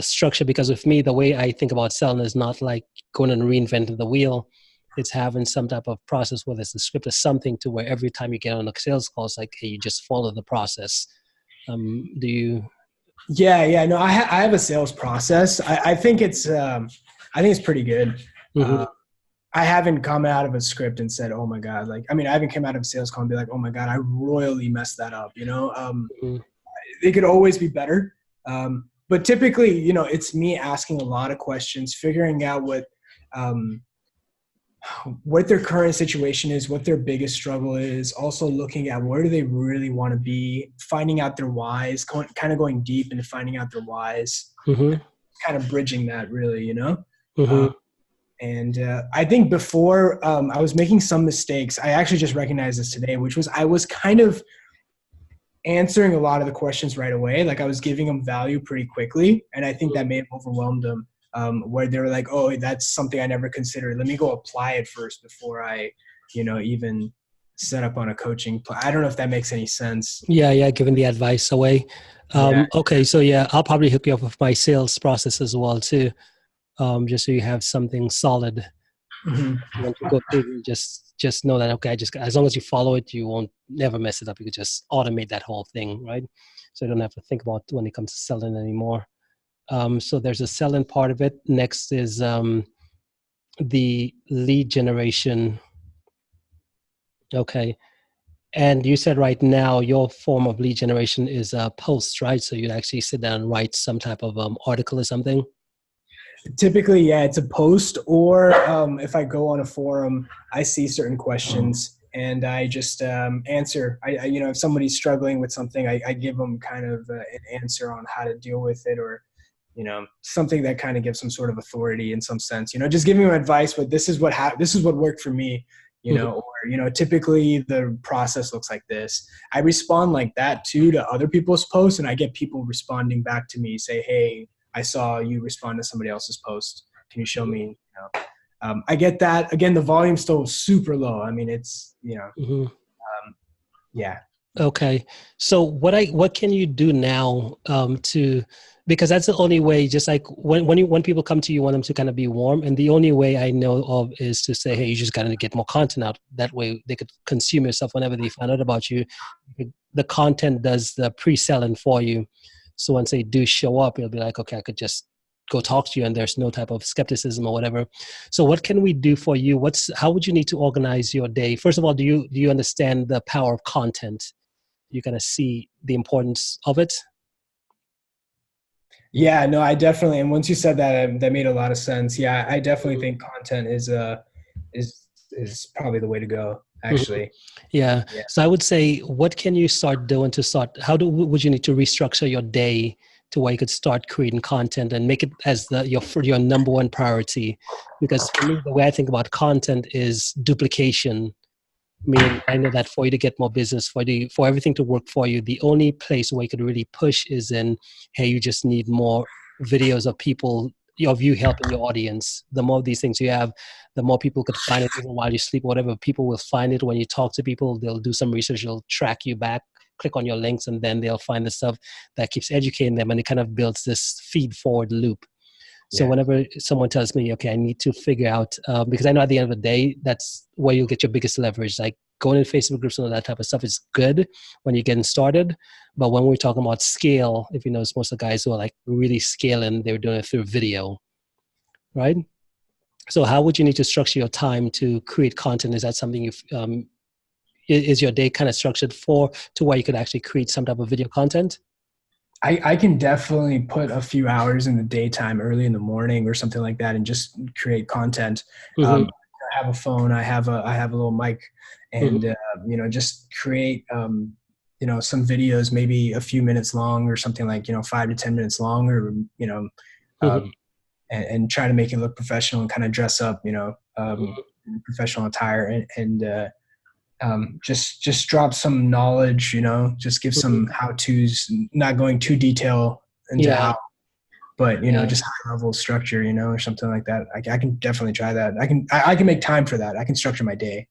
Speaker 2: structure? Because with me, the way I think about selling is not like going and reinventing the wheel. It's having some type of process, whether it's a script or something, to where every time you get on a sales call, it's like, hey, you just follow the process. Do you?
Speaker 5: Yeah. No, I have a sales process. I think it's pretty good. I haven't come out of a script and said, oh my God, I haven't come out of a sales call and be like, oh my God, I royally messed that up. They could always be better. But typically, it's me asking a lot of questions, figuring out what their current situation is, what their biggest struggle is, also looking at where do they really want to be, finding out their whys, kind of going deep into finding out their whys, kind of bridging that really, And I think before I was making some mistakes. I actually just recognized this today, which was I was kind of answering a lot of the questions right away. Like, I was giving them value pretty quickly. And I think that may have overwhelmed them, where they were like, oh, that's something I never considered. Let me go apply it first before I, even set up on a coaching plan. I don't know if that makes any sense.
Speaker 2: Yeah, giving the advice away. Okay, so I'll probably hook you up with my sales process as well too. Just so you have something solid. Once you go through, just know that, okay, as long as you follow it, you won't never mess it up. You could just automate that whole thing, right? So you don't have to think about when it comes to selling anymore. So there's a selling part of it. Next is the lead generation. Okay. And you said right now your form of lead generation is posts, right? So you'd actually sit down and write some type of article or something?
Speaker 5: Typically, yeah, it's a post, or if I go on a forum, I see certain questions and I just answer. If somebody's struggling with something, I give them kind of an answer on how to deal with it, or something that kind of gives some sort of authority in some sense. Just giving them advice, but this is what worked for me. Or typically the process looks like this. I respond like that too to other people's posts, and I get people responding back to me, say, hey, I saw you respond to somebody else's post. Can you show me? I get that. Again, the volume's still super low. I mean, it's yeah.
Speaker 2: Okay. So what can you do now because that's the only way, just like when people come to you, you want them to kind of be warm. And the only way I know of is to say, hey, you just got to get more content out. That way they could consume your stuff whenever they find out about you. The content does the pre-selling for you. So once they do show up, it'll be like, okay, I could just go talk to you and there's no type of skepticism or whatever. So what can we do for you? How would you need to organize your day? First of all, do you understand the power of content? You kind of see the importance of it?
Speaker 5: Yeah, no, I definitely. And once you said that, that made a lot of sense. Yeah, I definitely think content is probably the way to go, actually.
Speaker 2: Yeah. So I would say, what can you start doing would you need to restructure your day to where you could start creating content and make it as your number one priority? Because for me, the way I think about content is duplication. Meaning, I know that for you to get more business, for everything to work for you, the only place where you could really push is in, hey, you just need more videos of people of you helping your audience. The more of these things you have, the more people could find it even while you sleep, whatever. People will find it when you talk to people. They'll do some research. They'll track you back, click on your links, and then they'll find the stuff that keeps educating them, and it kind of builds this feed forward loop. So whenever someone tells me, okay, I need to figure out, because I know at the end of the day, that's where you'll get your biggest leverage. Like going in Facebook groups and all that type of stuff is good when you're getting started. But when we're talking about scale, if you notice, most of the guys who are like really scaling, they're doing it through video, right? So how would you need to structure your time to create content? Is that something you is your day kind of structured to where you could actually create some type of video content?
Speaker 5: I can definitely put a few hours in the daytime, early in the morning or something like that, and just create content. I have a phone, I have a little mic, and just create some videos, maybe a few minutes long or something like 5 to 10 minutes long, or and try to make it look professional and kind of dress up, professional attire, and just drop some knowledge, just give some how-tos, not going too detail into how, but just high level structure, or something like that. I can definitely try that. I can make time for that. I can structure my day.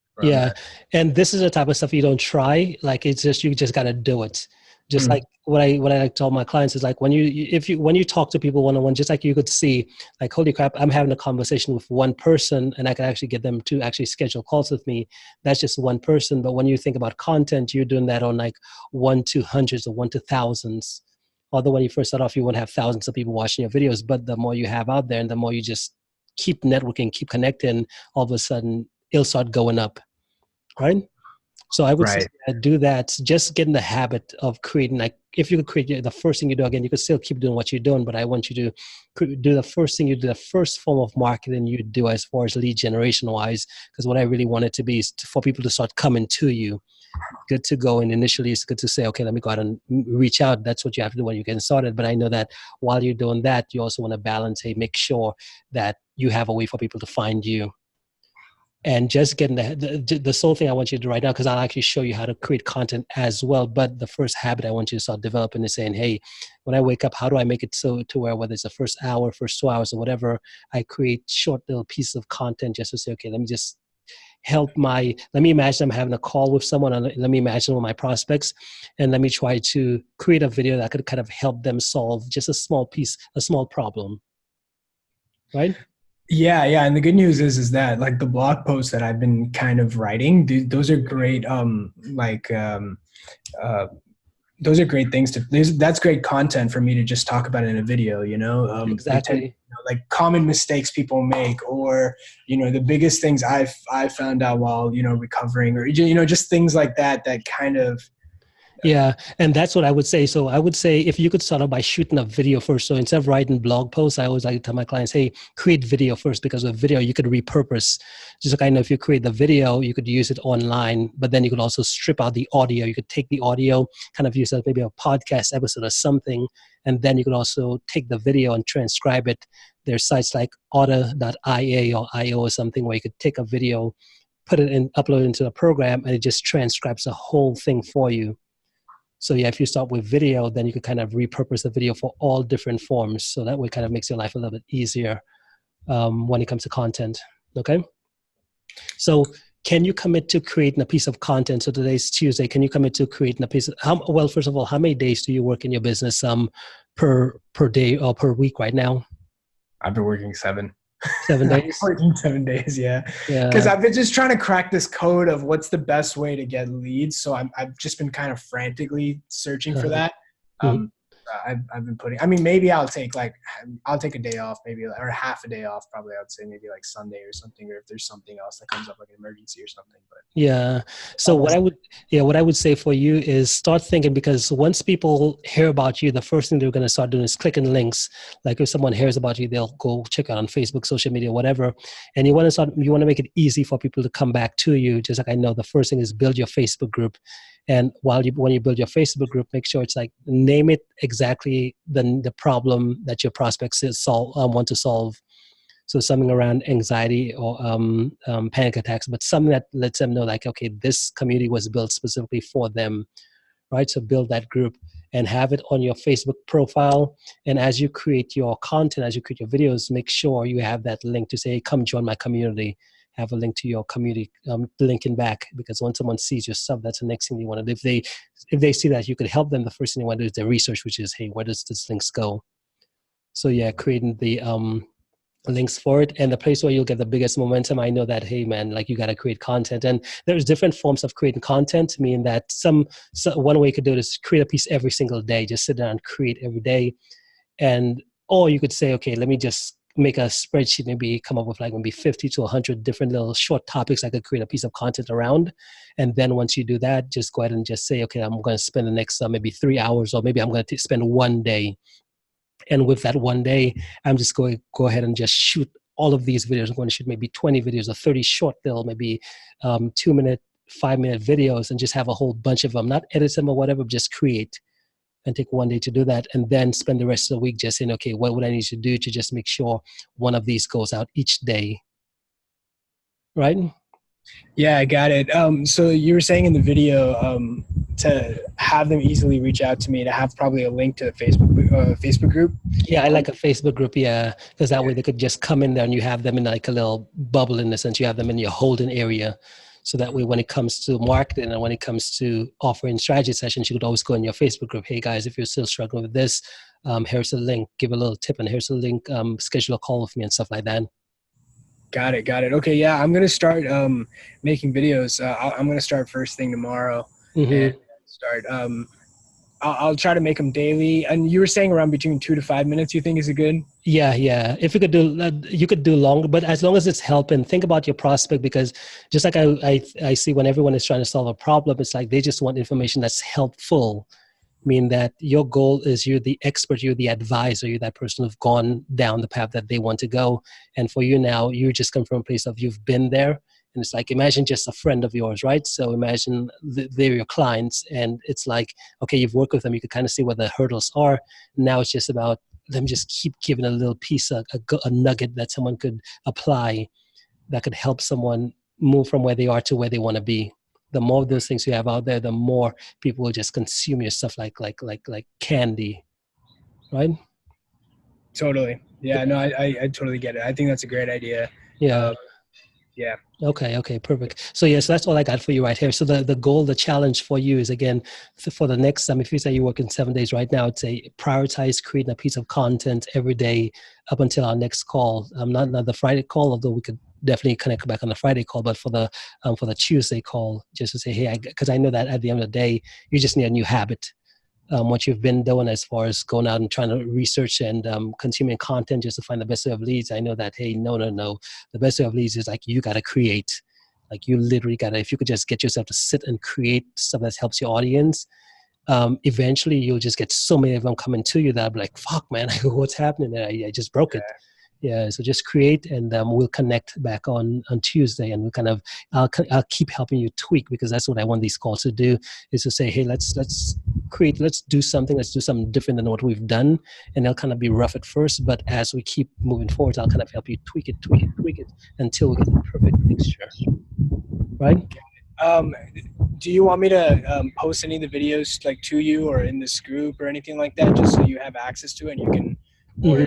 Speaker 2: And this is the type of stuff you don't try. Like it's just, you just got to do it. Just like what I like to tell my clients is like when you talk to people one-on-one, just like you could see, like, holy crap, I'm having a conversation with one person and I can actually get them to actually schedule calls with me. That's just one person. But when you think about content, you're doing that on like 1 to hundreds or 1 to thousands. Although when you first start off, you won't have thousands of people watching your videos, but the more you have out there and the more you just keep networking, keep connecting, all of a sudden it'll start going up, right? So I would say do that. Just get in the habit of creating, like if you could create the first thing you do, again, you could still keep doing what you're doing, but I want you to do the first thing you do, the first form of marketing you do as far as lead generation wise, because what I really want it to be is for people to start coming to you. Good to go. And initially it's good to say, okay, let me go out and reach out. That's what you have to do when you're getting started. But I know that while you're doing that, you also want to balance, make sure that you have a way for people to find you. And just getting the sole thing I want you to do right now, because I'll actually show you how to create content as well. But the first habit I want you to start developing is saying, hey, when I wake up, how do I make it so to where whether it's the first hour, first 2 hours or whatever, I create short little pieces of content just to say, okay, let me just let me imagine I'm having a call with someone, and let me imagine one of my prospects, and let me try to create a video that could kind of help them solve just a small problem, right?
Speaker 5: Yeah. And the good news is that like the blog posts that I've been kind of writing, those are great. Those are great things that's great content for me to just talk about in a video,
Speaker 2: exactly.
Speaker 5: Like common mistakes people make, or, the biggest things I've found out while, recovering, or, just things like that kind of.
Speaker 2: Yeah, and that's what I would say. So I would say if you could start out by shooting a video first. So instead of writing blog posts, I always like to tell my clients, hey, create video first, because with video you could repurpose. Just like I know if you create the video, you could use it online, but then you could also strip out the audio. You could take the audio, kind of use it as maybe a podcast episode or something, and then you could also take the video and transcribe it. There's sites like otter.ia or IO or something where you could take a video, put it in, upload it into the program, and it just transcribes the whole thing for you. So yeah, if you start with video, then you could kind of repurpose the video for all different forms. So that way kind of makes your life a little bit easier when it comes to content, okay? So can you commit to creating a piece of content? So today's Tuesday. Can you commit to creating a piece of, well, first of all, how many days do you work in your business per day or per week right now?
Speaker 5: I've been working 7.
Speaker 2: 7 days?
Speaker 5: Working 7 days, yeah. Because I've been just trying to crack this code of what's the best way to get leads. So I've just been kind of frantically searching for that. I've been putting, maybe I'll take a day off, maybe, or half a day off, probably. I would say maybe like Sunday or something, or if there's something else that comes up, like an emergency or something. But
Speaker 2: yeah. So what I would say for you is start thinking, because once people hear about you, the first thing they're going to start doing is clicking links. Like if someone hears about you, they'll go check out on Facebook, social media, whatever. And you want to make it easy for people to come back to you. Just like I know the first thing is build your Facebook group. And when you build your Facebook group, make sure it's like, name it exactly the problem that your prospects want to solve. So something around anxiety or panic attacks, but something that lets them know like, okay, this community was built specifically for them, right? So build that group. and have it on your Facebook profile. And as you create your content, as you create your videos, make sure you have that link to say, come join my community. Have a link to your community, linking back, because when someone sees your stuff, that's the next thing you want to do. If they see that you could help them, the first thing they want to do is their research, which is, hey, where does this links go? So yeah, creating the links for it, and the place where you'll get the biggest momentum. I know that, hey man, like you got to create content, and there's different forms of creating content. Meaning that one way you could do it is create a piece every single day, just sit down and create every day. And or you could say, okay, let me just make a spreadsheet, maybe come up with like maybe 50 to 100 different little short topics I could create a piece of content around. And then once you do that, just go ahead and just say, okay, I'm going to spend the next maybe 3 hours, or maybe I'm going to spend one day. And with that one day, I'm just going to go ahead and just shoot all of these videos. I'm going to shoot maybe 20 videos or 30 short little, maybe 2-minute, 5-minute videos, and just have a whole bunch of them, not edit them or whatever, just create. And take one day to do that, and then spend the rest of the week just saying, okay, what would I need to do to just make sure one of these goes out each day, right?
Speaker 5: Yeah, I got it. So you were saying in the video to have them easily reach out to me, to have probably a link to the Facebook group.
Speaker 2: Yeah, I like a Facebook group, yeah, because that way they could just come in there and you have them in like a little bubble, in the sense you have them in your holding area. So that way, when it comes to marketing and when it comes to offering strategy sessions, you could always go in your Facebook group. Hey guys, if you're still struggling with this, here's a link, give a little tip, and here's a link, schedule a call with me and stuff like that.
Speaker 5: Got it. Okay, yeah, I'm going to start making videos. I'm going to start first thing tomorrow. And start. I'll try to make them daily. And you were saying around between 2 to 5 minutes, you think is a good?
Speaker 2: Yeah. If you could do longer, but as long as it's helping, think about your prospect, because just like I see when everyone is trying to solve a problem, it's like they just want information that's helpful. Meaning that your goal is you're the expert, you're the advisor, you're that person who's gone down the path that they want to go. And for you now, you just come from a place of you've been there. And it's like, imagine just a friend of yours, right? So imagine they're your clients, and it's like, okay, you've worked with them, you can kind of see where the hurdles are. Now it's just about them just keep giving a little piece, a nugget that someone could apply that could help someone move from where they are to where they want to be. The more of those things you have out there, the more people will just consume your stuff like candy, right?
Speaker 5: Totally. Yeah, no, I totally get it. I think that's a great idea.
Speaker 2: Yeah.
Speaker 5: Yeah.
Speaker 2: Okay, perfect. So yes, that's all I got for you right here. So the goal, the challenge for you is, again, for the next time, if you say you're working 7 days right now, I'd say prioritize creating a piece of content every day up until our next call. Not the Friday call, although we could definitely connect back on the Friday call, but for the Tuesday call, just to say, hey, because I know that at the end of the day, you just need a new habit. What you've been doing as far as going out and trying to research and consuming content just to find the best way of leads. I know that, hey, no. The best way of leads is like, you got to create. Like you literally got to, if you could just get yourself to sit and create stuff that helps your audience, eventually you'll just get so many of them coming to you that I'll be like, fuck, man, what's happening there? I just broke it. Yeah, so just create, and we'll connect back on Tuesday, and we'll kind of I'll keep helping you tweak, because that's what I want these calls to do, is to say, hey, let's create, let's do something different than what we've done, and they'll kind of be rough at first, but as we keep moving forward, I'll kind of help you tweak it until we get the perfect mixture, right?
Speaker 5: Do you want me to post any of the videos like to you or in this group or anything like that, just so you have access to it and you can, or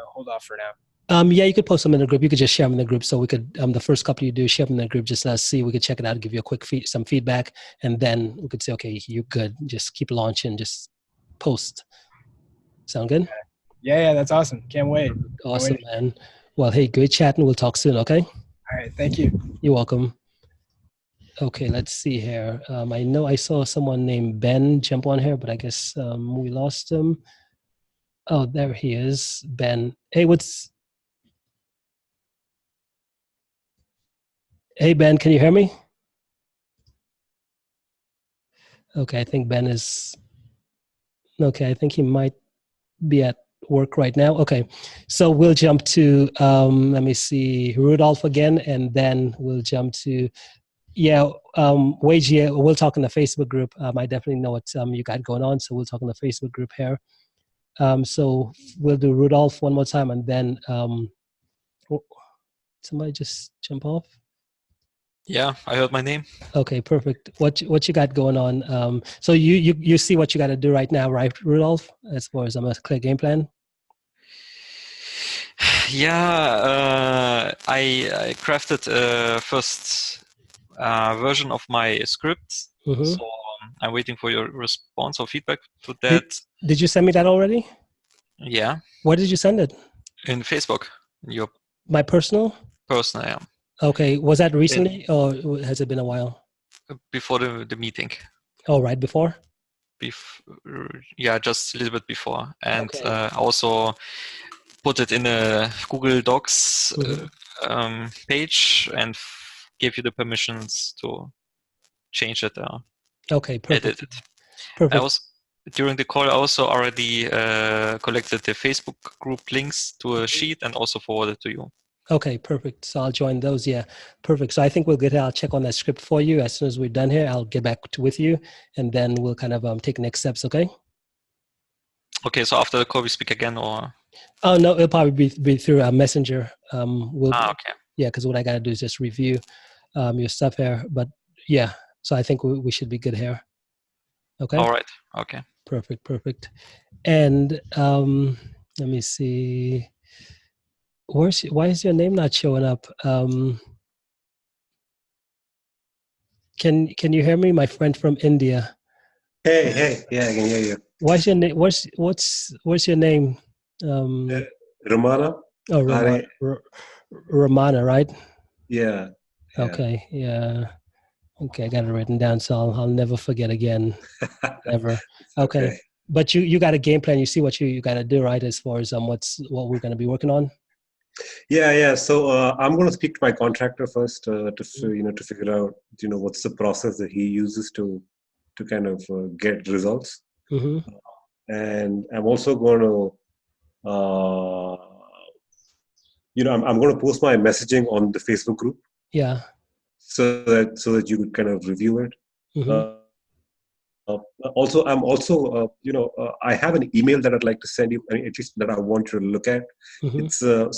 Speaker 5: hold off for now?
Speaker 2: Yeah, you could post them in the group. You could just share them in the group. So we could, the first couple you do, share them in the group. Just let us see. We could check it out, give you a quick some feedback, and then we could say, okay, you're good. Just keep launching. Just post. Sound good?
Speaker 5: Yeah, that's awesome. Can't wait.
Speaker 2: Awesome, man. Well, hey, great chatting. We'll talk soon, okay?
Speaker 5: All right, thank you.
Speaker 2: You're welcome. Okay, let's see here. I know I saw someone named Ben jump on here, but I guess we lost him. Oh, there he is, Ben. Hey, Ben, can you hear me? Okay, I think Ben is... Okay, I think he might be at work right now. Okay, so we'll jump to, let me see, Rudolph again, and then we'll jump to, Wage, we'll talk in the Facebook group. I definitely know what you got going on, so we'll talk in the Facebook group here. So we'll do Rudolph one more time, and then somebody just jump off.
Speaker 1: Yeah, I heard my name.
Speaker 2: Okay, perfect. What you got going on? So you see what you got to do right now, right, Rudolph? As far as a clear game plan.
Speaker 1: Yeah, I crafted a first version of my script, so I'm waiting for your response or feedback to that.
Speaker 2: Did you send me that already?
Speaker 1: Yeah.
Speaker 2: Where did you send it?
Speaker 1: In Facebook. Your
Speaker 2: My personal?
Speaker 1: personal, yeah.
Speaker 2: Okay. Was that recently or has it been a while?
Speaker 1: Before the meeting.
Speaker 2: Oh, right before?
Speaker 1: Yeah, just a little bit before. And
Speaker 2: Okay.
Speaker 1: also put it in a Google Docs page and give you the permissions to change it.
Speaker 2: Okay, perfect.
Speaker 1: Edit it.
Speaker 2: Perfect.
Speaker 1: I also, during the call, I also already collected the Facebook group links to a sheet and also forwarded to you.
Speaker 2: Okay, perfect. So I'll join those. Yeah, perfect. So I think we'll get. I'll check on that script for you as soon as we're done here. I'll get back with you, and then we'll kind of take next steps. Okay.
Speaker 1: Okay. So after the call, we speak again, or?
Speaker 2: Oh no, it'll probably be through a messenger.
Speaker 1: Okay.
Speaker 2: Yeah, because what I gotta do is just review your stuff here. But yeah, so I think we should be good here. Okay.
Speaker 1: All right. Okay.
Speaker 2: Perfect. Perfect. And let me see. Why is your name not showing up? Can you hear me, my friend from India?
Speaker 7: Hey, yeah, I can hear you.
Speaker 2: What's your name? What's your name?
Speaker 7: Romana?
Speaker 2: Oh, Romana. Romana, right?
Speaker 7: Yeah.
Speaker 2: Okay, yeah. Okay, I got it written down, so I'll never forget again. Never. Okay. But you got a game plan. You see what you got to do, right? As far as what we're going to be working on.
Speaker 7: Yeah. So I'm going to speak to my contractor first to figure out what's the process that he uses to kind of get results.
Speaker 2: Mm-hmm.
Speaker 7: And I'm also going to I'm going to post my messaging on the Facebook group.
Speaker 2: Yeah.
Speaker 7: So that you could kind of review it.
Speaker 2: Mm-hmm.
Speaker 7: Also, I have an email that I'd like to send you, at least that I want you to look at.
Speaker 2: Mm-hmm.
Speaker 7: It's so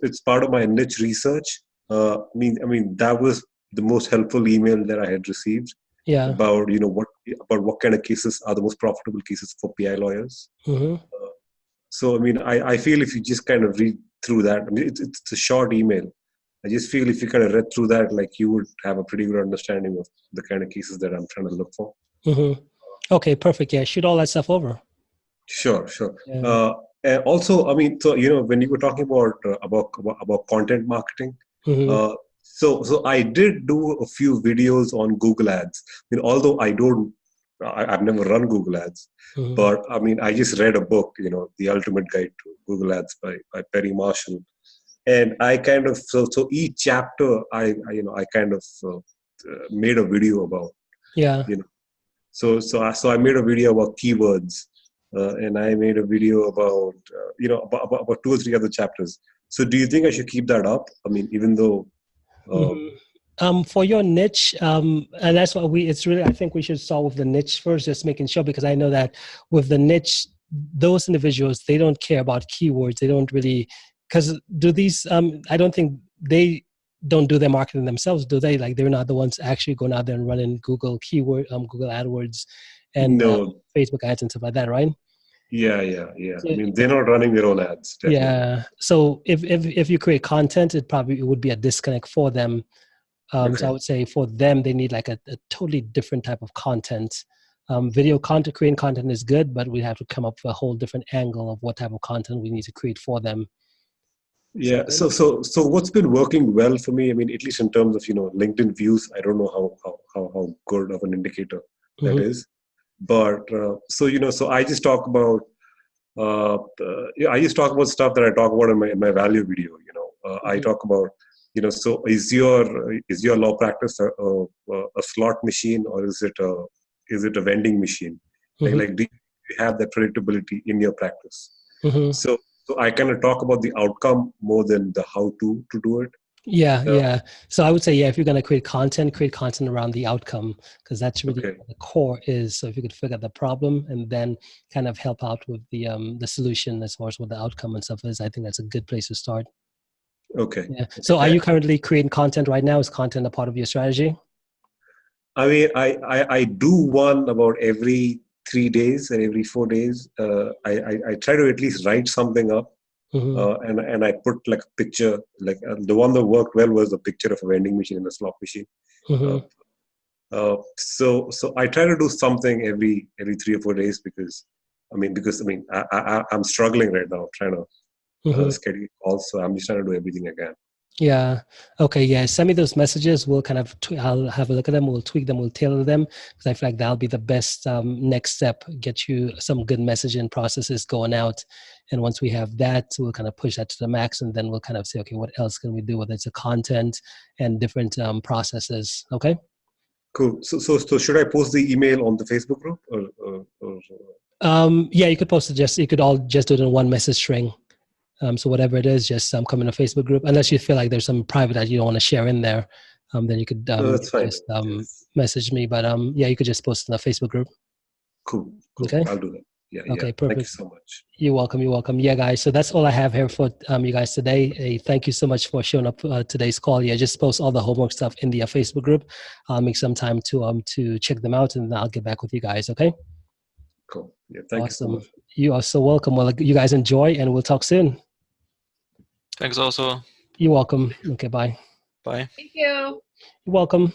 Speaker 7: it's part of my niche research. I mean that was the most helpful email that I had received.
Speaker 2: Yeah.
Speaker 7: About what kind of cases are the most profitable cases for PI lawyers.
Speaker 2: Mm-hmm.
Speaker 7: So I mean, I feel if you just kind of read through that, I mean, it's a short email. I just feel if you kind of read through that, like you would have a pretty good understanding of the kind of cases that I'm trying to look for.
Speaker 2: Mm-hmm. Okay, perfect. Yeah, shoot all that stuff over.
Speaker 7: Sure.
Speaker 2: Yeah.
Speaker 7: And also, I mean, so when you were talking about content marketing,
Speaker 2: Mm-hmm.
Speaker 7: so I did do a few videos on Google Ads. I mean, although I've never run Google Ads,
Speaker 2: Mm-hmm.
Speaker 7: but I mean, I just read a book, The Ultimate Guide to Google Ads by Perry Marshall, and I kind of so each chapter I kind of made a video about.
Speaker 2: Yeah.
Speaker 7: So I made a video about keywords, and I made a video about about 2 or 3 other chapters. So do you think I should keep that up? I mean, even though.
Speaker 2: For your niche, and that's what it's really, I think we should start with the niche first, just making sure, because I know that with the niche, those individuals, they don't care about keywords. They don't really, because I don't think they don't do their marketing themselves, do they? Like they're not the ones actually going out there and running Google Google AdWords and Facebook ads and stuff like that, right?
Speaker 7: Yeah. I mean, they're not running their own ads. Definitely.
Speaker 2: Yeah. So if you create content, it would be a disconnect for them.
Speaker 7: Okay.
Speaker 2: So I would say for them, they need like a totally different type of content. Video content, creating content is good, but we have to come up with a whole different angle of what type of content we need to create for them.
Speaker 7: Yeah. So what's been working well for me? I mean, at least in terms of LinkedIn views, I don't know how good of an indicator that is, but so I just talk about stuff that I talk about in my value video. I talk about so is your law practice a slot machine, or is it a vending machine? Like do you have that predictability in your practice? So I kind of talk about the outcome more than the how to do it.
Speaker 2: Yeah. So I would say, if you're going to create content around the outcome, because that's really what the core is. So if you could figure out the problem and then kind of help out with the solution as far as what the outcome and stuff is, I think that's a good place to start.
Speaker 7: Okay.
Speaker 2: Yeah. So are you currently creating content right now? Is content a part of your strategy?
Speaker 7: I mean, I do one about every 3 days and every 4 days. I try to at least write something up. And I put like a picture, like the one that worked well was the picture of a vending machine and a slot machine. So I try to do something every 3 or 4 days because I'm struggling right now trying to schedule calls. So I'm just trying to do everything again.
Speaker 2: Yeah. Okay. Yeah. Send me those messages. We'll kind of, I'll have a look at them. We'll tweak them. We'll tailor them because I feel like that'll be the best next step. Get you some good messaging processes going out. And once we have that, we'll kind of push that to the max. And then we'll kind of say, okay, what else can we do? Whether it's a content and different processes. Okay.
Speaker 7: Cool. So should I post the email on the Facebook group or?
Speaker 2: Yeah, you could post it. You could all just do it in one message string. So whatever it is, just come in a Facebook group. Unless you feel like there's some private that you don't want to share in there, then you could
Speaker 7: that's fine.
Speaker 2: just message me. But yeah, you could just post in a Facebook group.
Speaker 7: Cool.
Speaker 2: Okay.
Speaker 7: I'll do that. Yeah.
Speaker 2: Okay. Perfect.
Speaker 7: Thank you so much.
Speaker 2: You're welcome. You're welcome. Yeah, guys. So that's all I have here for you guys today. Thank you so much for showing up today's call. Yeah, just post all the homework stuff in the Facebook group. I'll make some time to check them out, and I'll get back with you guys. Okay.
Speaker 7: Cool. Yeah. Thank you so much.
Speaker 2: You are so welcome. Well, you guys enjoy, and we'll talk soon.
Speaker 1: Thanks also.
Speaker 2: You're welcome. Okay, bye.
Speaker 1: Bye.
Speaker 4: Thank you.
Speaker 2: You're welcome.